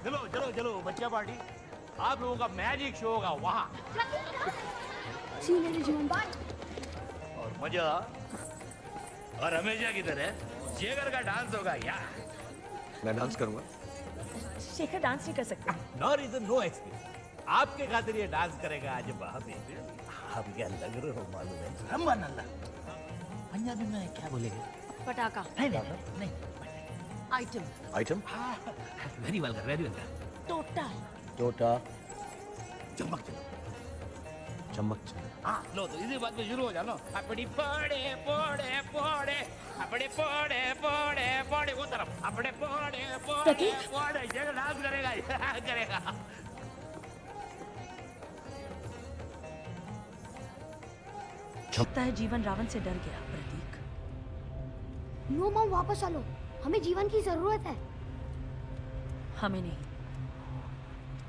चलो चलो चलो बच्चा पार्टी, आप लोगों का मैजिक शो होगा वहाँ। See you later, जीवन। Bye. और मजा और हमेशा की तरह शेखर का डांस होगा यार। मैं डांस करूंगा। शेखर डांस नहीं कर सकते। No reason no excuse. आपके खातिर ये डांस करेगा आज बाबी। आप क्या लग रहे हो मालूम है? रमन अल्लाह। पंजाबी में क्या बोलेंगे? पटाखा। नहीं। आइटम। आइटम? वेरी वेल कर, वेरी वेल कर। टोटा। टोटा। चमक चलो। चमक चलो। हाँ, लो तो इसी बात में शुरू हो जाओ ना। अपनी पड़े पड़े पड़े, अपने पड़े पड़े पड़े वो तरफ, अपने पड़े पड़े पड़े। ये डांस करेगा, करेगा। लगता है जीवन रावण से डर गया। प्रतीक। नो मॉम, वापस चलो, हमें जीवन की जरूरत है। हमें नहीं,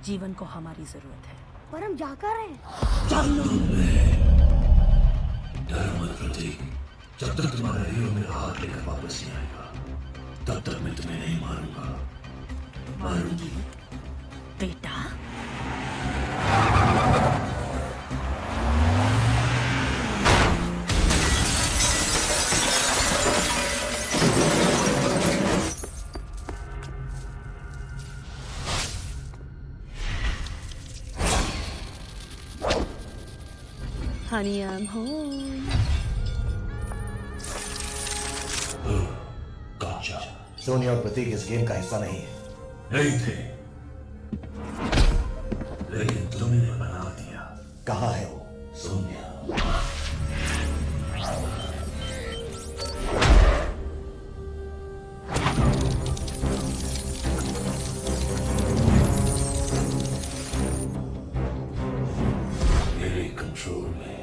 जीवन को हमारी जरूरत है। पर हम जा कर रहे हैं। डर मत प्रतीक, जब तक तुम्हारा हीरो मेरा हाथ लेकर वापस नहीं आएगा तब तक मैं तुम्हें नहीं मारूंगा। मारूंगी बेटा। Honey, I'm home. गॉटचा। सोनिया और प्रतीक इस गेम का हिस्सा नहीं है। नहीं थे, लेकिन तुमने बना दिया। कहाँ है वो? सोनिया। मेरे कंट्रोल में।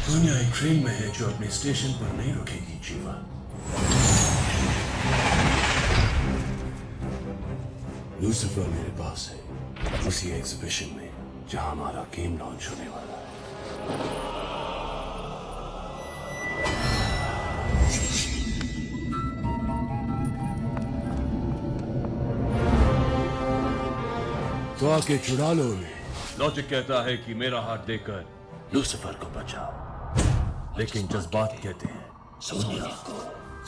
सोनिया एक ट्रेन में है जो अपने स्टेशन पर नहीं रुकेगी जीवन। लूसिफर मेरे पास है, उसी एग्जीबिशन में जहां हमारा गेम लॉन्च होने वाला है। तो आके छुड़ा लो उन्हें। लॉजिक कहता है कि मेरा हाथ देकर लूसिफर को बचाओ, लेकिन जज्बात कहते हैं सोनिया को।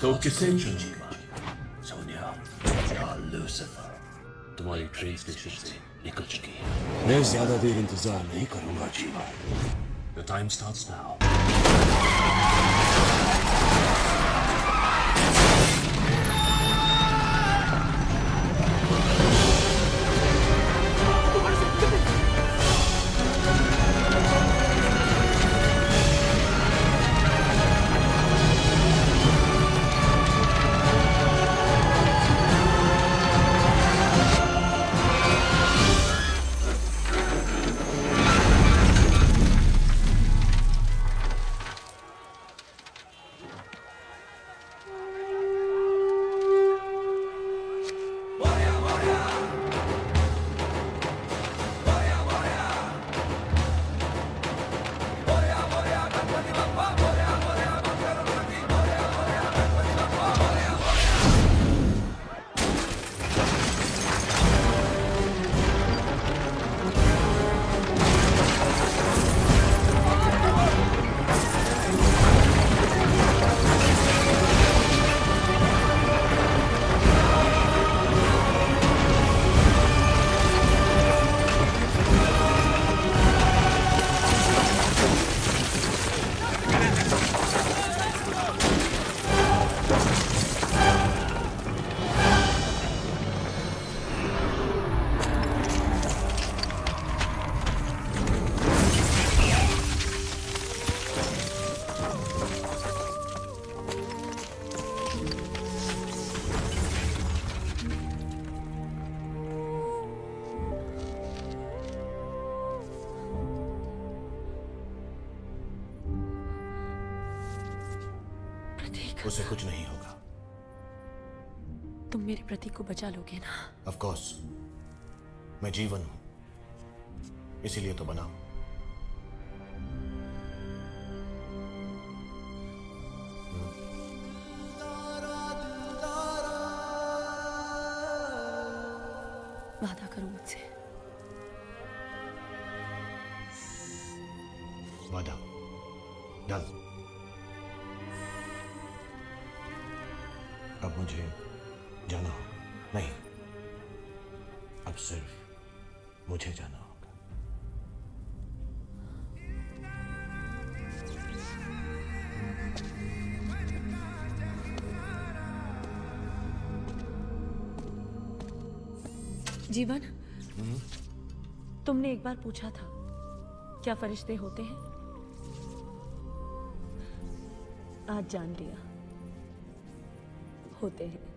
तो किसे चुनेगा? सोनिया या लूसिफर? तुम्हारी ट्रेन स्टेशन से निकल चुकी है। मैं ज्यादा देर इंतजार नहीं करूंगा जीवन। The time starts now. उसे कुछ नहीं होगा। तुम मेरे प्रतीक को बचा लोगे ना? ऑफ कोर्स, मैं जीवन हूं, इसीलिए तो बना हूं। वादा करो मुझसे। वादा डन। अब मुझे जाना होगा। नहीं, अब सिर्फ मुझे जाना होगा। जीवन, तुमने एक बार पूछा था क्या फरिश्ते होते हैं? आज जान लिया, होते हैं।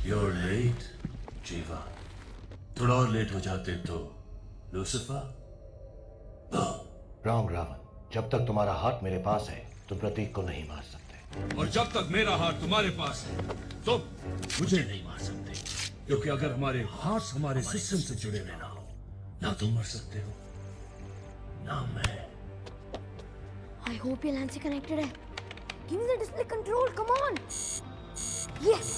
You're late, जीवा। थोड़ा और लेट हो जाते तो लूसिफर। रॉन्ग रावण, जब तक तुम्हारा हाथ मेरे पास है तुम प्रतीक को नहीं मार सकते। और जब तक मेरा हाथ तुम्हारे पास है तो मुझे नहीं मार सकते, क्योंकि अगर हमारे हाथ हमारे सिस्टम से जुड़े हुए ना हो, ना तुम मर सकते हो ना मैं। I hope ये लैंड से कनेक्टेड है। Give me the display control, come on. Yes.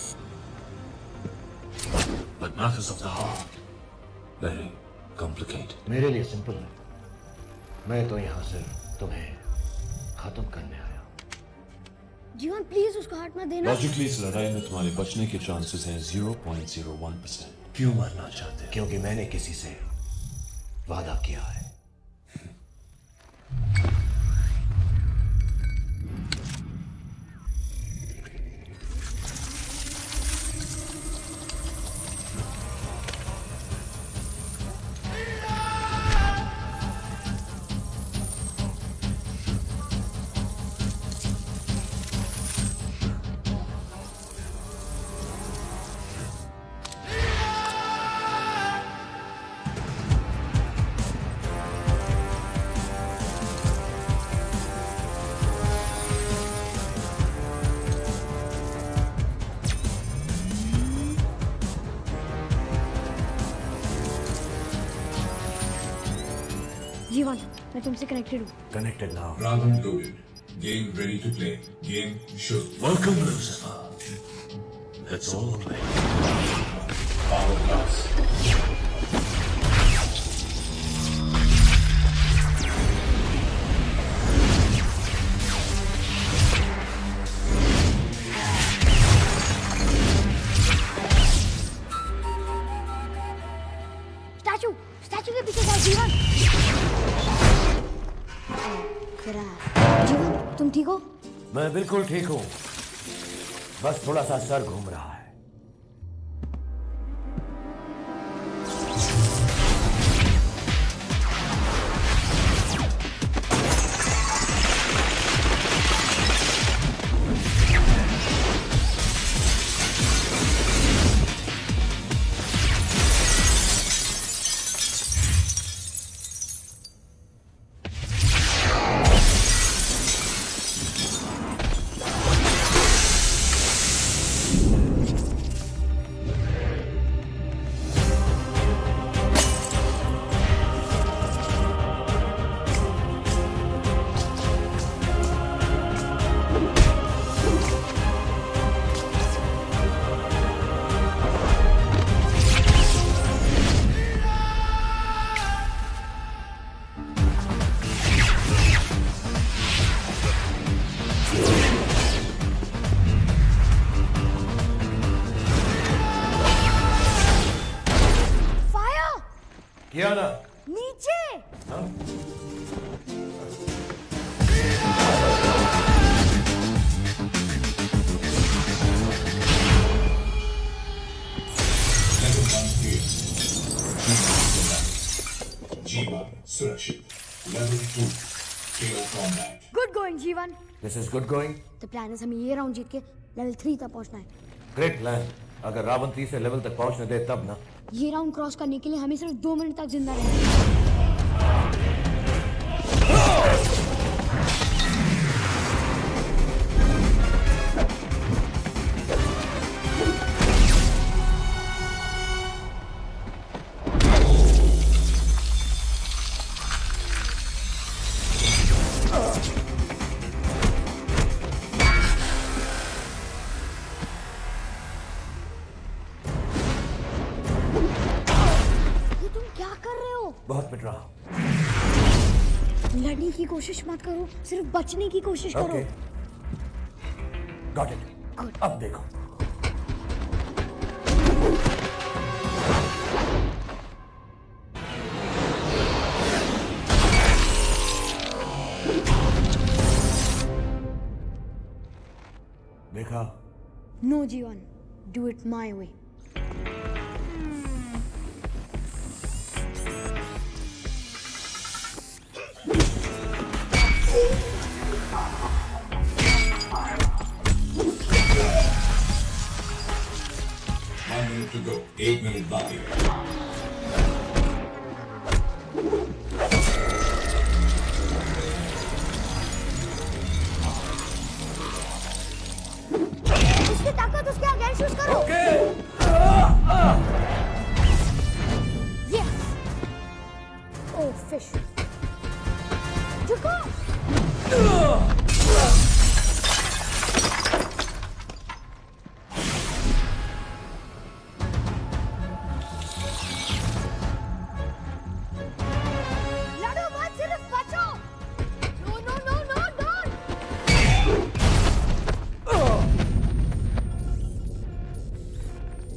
But matters of the heart, very complicated. मेरे लिए सिंपल है, मैं तो यहाँ सिर्फ तुम्हें खत्म करने आया हूँ। जीवन प्लीज उसको हाथ मत देना। लॉजिकली इस लड़ाई में तुम्हारे बचने के चांसेस हैं 0.01%। क्यों मरना चाहते हो? क्योंकि मैंने किसी से वादा किया है। जीवन, मैं तुमसे कनेक्टेड हूँ। Connected now. Raven loaded. Game ready to play. Game should. Welcome, Lucifer. Let's all play. Power class. Statue, statue के पीछे जाओ जीवन। जीवन, तुम ठीक हो? मैं बिल्कुल ठीक हूँ, बस थोड़ा सा सर घूम रहा है। किया ना? नीचे। हाँ? जीवन सुरक्षित level 2 KO combat. Good going जीवन। This is good going. The plan is हमें ये राउंड जीत के लेवल 3 तक पहुंचना है। Great plan. अगर रावण 3 से लेवल तक पहुंचने दे तब ना। ये राउंड क्रॉस करने के लिए हमें सिर्फ 2 मिनट तक जिंदा रहना है। बहुत पिट रहा। लड़ने की कोशिश मत करो, सिर्फ बचने की कोशिश करो। Okay. Got it. Good. अब देखो। देखा? नो जीवन, do it my way. To go. 1 minute बाकी है। उसकी ताकत उसके अगेंस्ट यूज करो। यस। ओह फिश। झुको।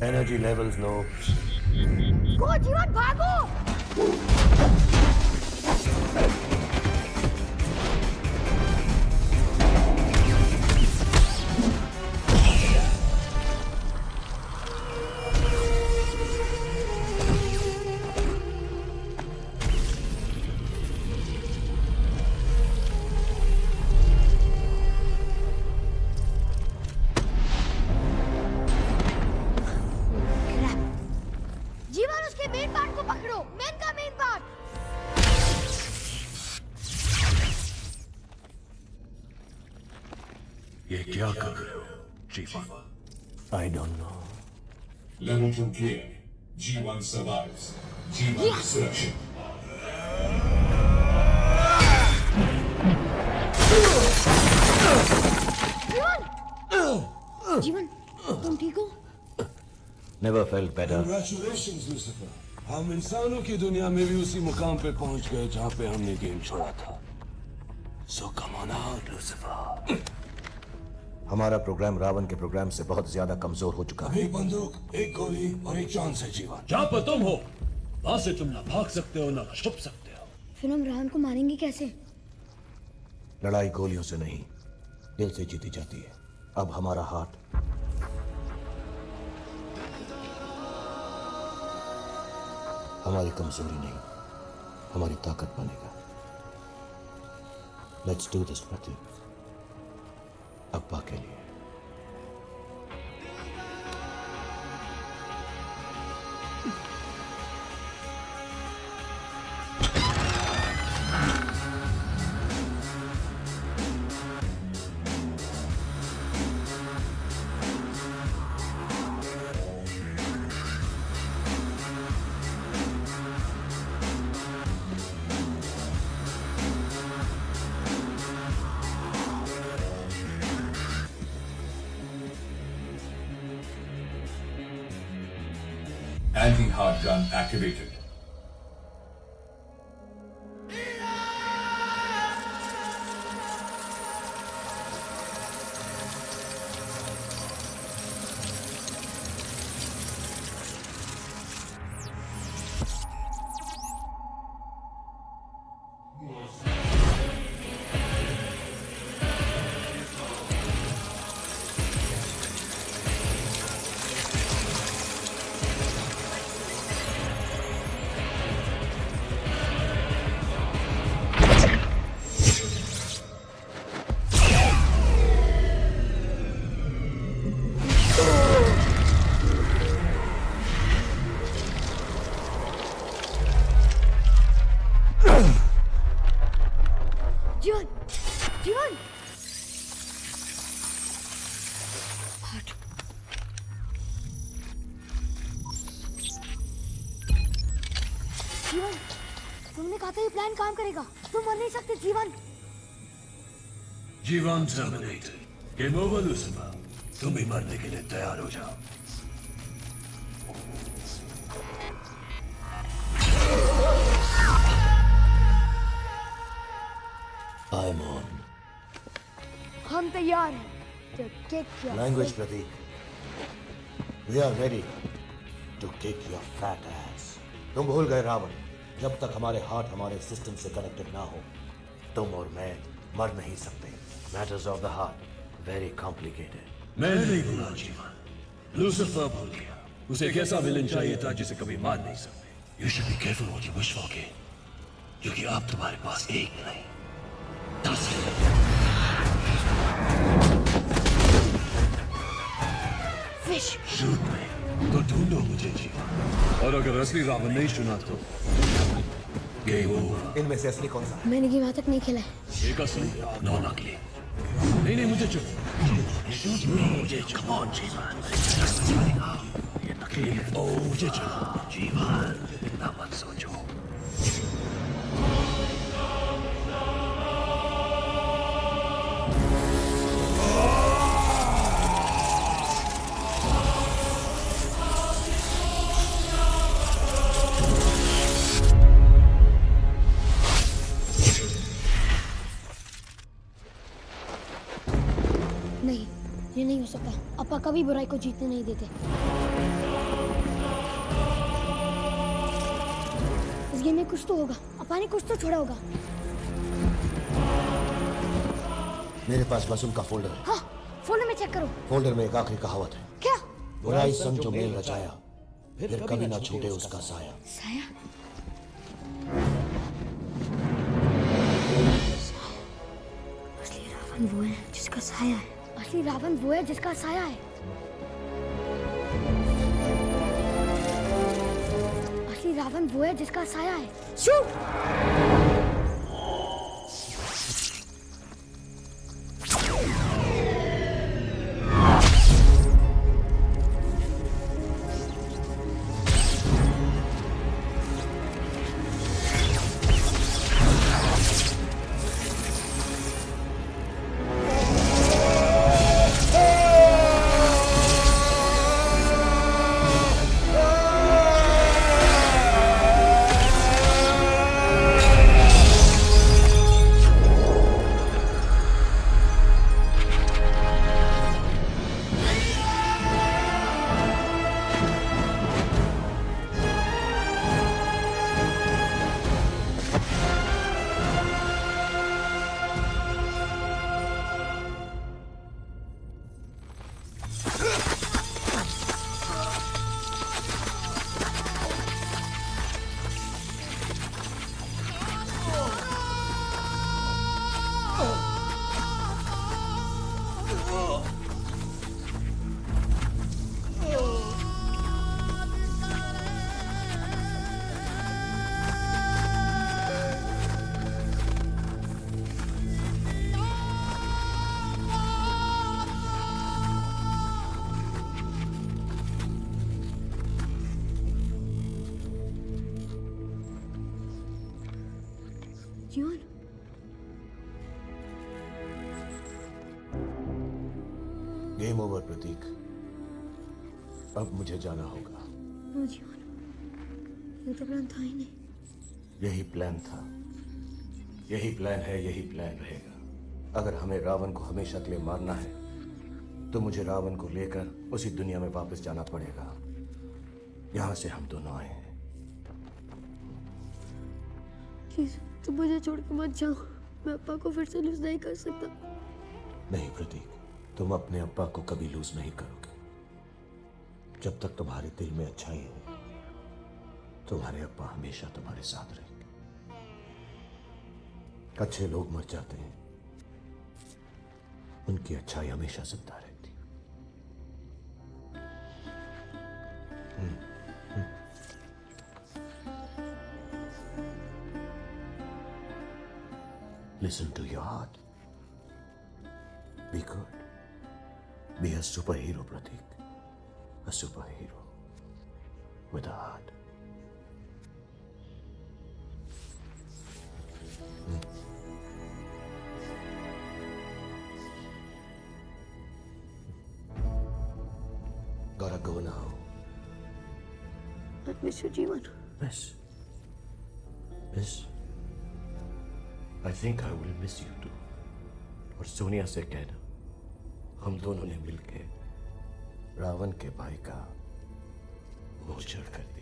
Energy levels low. Go जीवन भागो। ये क्या कर रहे हो जीवन? I don't know. Level 2 clear. G1 survives. G1 सुरक्षित। जीवन, तुम ठीक हो? Never felt better. Congratulations, Lucifer. हम इंसानों की दुनिया में भी उसी मुकाम पे पहुंच गए जहां पे हमने गेम छोड़ा था। So come on out, Lucifer. हमारा प्रोग्राम रावण के प्रोग्राम से बहुत ज्यादा कमजोर हो चुका है। एक बंदूक, एक गोली और एक चांस है जीवन। जहाँ पर तुम हो वहां से तुम ना भाग सकते हो ना छुप सकते हो। फिर हम रावण को मारेंगे कैसे? लड़ाई गोलियों से नहीं, दिल से जीती जाती है। अब हमारा हाथ हमारी कमजोरी नहीं, हमारी ताकत बनेगा। लेट्स डू दिस प्रतीक, अब्बा के लिए। Anti-hard gun activated. तुमने कहा था ये प्लान काम करेगा। तुम मर नहीं सकते जीवन। जीवन टर्मिनेटेड। Game over Lucifer. तुम भी मरने के लिए तैयार हो जाओ। I'm on. हम तैयार हैं। तो kick your Language, face. Pratik. We are ready to kick your fat ass. तुम भूल गए रावण, जब तक हमारे हार्ट हमारे सिस्टम से कनेक्टेड ना हो, तुम और मैं मर नहीं सकते। Matters of the heart, very complicated. मैं नहीं भूला जीवन। लूसिफर भूल गया। उसे एक ऐसा विलन चाहिए था जिसे कभी मार नहीं सकते। You should be careful what you wish for, kid. क्योंकि अब तुम्हारे पास एक नहीं, 10 है। Fish. शूट में तो ढूंढो मुझे जीवन। और अगर असली रावण नहीं चुना तो गेम ओवर। इनमें से असली कौन सा? मैंने गेम आज तक नहीं खेला है। एक असली, नौ नकली। नहीं मुझे चुनो। मुझे कम ऑन जीवन। ये नकली है। ओ मुझे चुनो जीवन। इतना मत सोचो। नहीं, ये नहीं हो सकता। अपा कभी बुराई को जीतने नहीं देते। इस गेम में कुछ तो होगा। अपा ने कुछ तो छोड़ा होगा। मेरे पास बस उनका फोल्डर है। हाँ, फोल्डर में चेक करो। फोल्डर में एक आखिरी कहावत है। क्या? बुराई संग जो मेल रचाया, फिर कभी ना छूटे उसका साया। साया? असली रावण वो है जिसका साया है। असली रावण वो है जिसका साया है। असली रावण वो है जिसका साया है। शूट! जीवन, गेम ओवर प्रतीक। अब मुझे जाना होगा। नो जीवन, ये तो प्लान था ही नहीं। यही प्लान था, यही प्लान है, यही प्लान रहेगा। अगर हमें रावण को हमेशा के लिए मारना है तो मुझे रावण को लेकर उसी दुनिया में वापस जाना पड़ेगा यहां से हम दोनों आए हैं। प्लीज तुम मुझे छोड़ के मत जाओ। मैं अप्पा को फिर से लूज नहीं कर सकता। नहीं प्रतीक, तुम अपने अप्पा को कभी लूज नहीं करोगे। जब तक तुम्हारे दिल में अच्छाई है, तुम्हारे अप्पा हमेशा तुम्हारे साथ रहेंगे। अच्छे लोग मर जाते हैं, उनकी अच्छाई हमेशा जिंदा रहती। Listen to your heart. Be good. Be a superhero, Pratik. A superhero with a heart. go now. I miss you, Jeevan. Miss I think I will miss you too. और सोनिया से कहना हम दोनों ने मिलके रावण के भाई का मोचड़ कर दिया।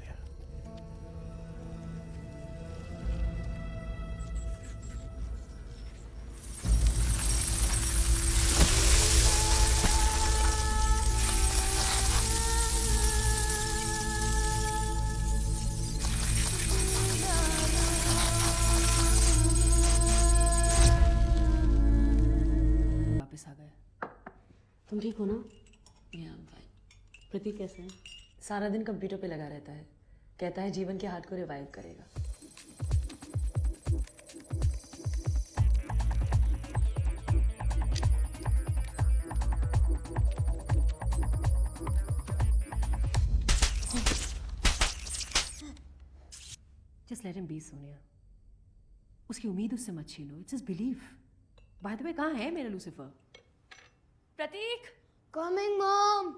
वापस आ गए। तुम ठीक हो ना? प्रतीक कैसे है? सारा दिन कंप्यूटर पे लगा रहता है, कहता है जीवन के हार्ट को रिवाइव करेगा। Just let him be, Sonia. उसकी उम्मीद उससे मत छीनो। It's his belief. By the way, कहाँ है मेरा Lucifer? Prateek! Coming, Mom!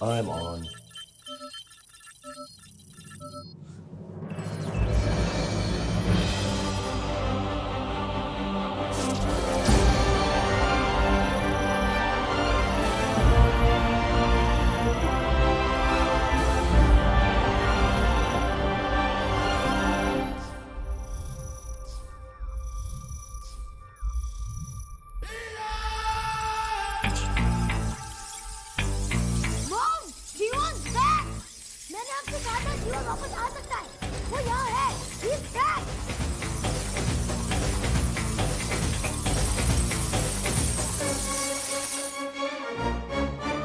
I'm on. Mom! Jeevan's back! मैंने आपसे कहा था जीवन वापस आ सकता है। वो यहाँ है। He's back!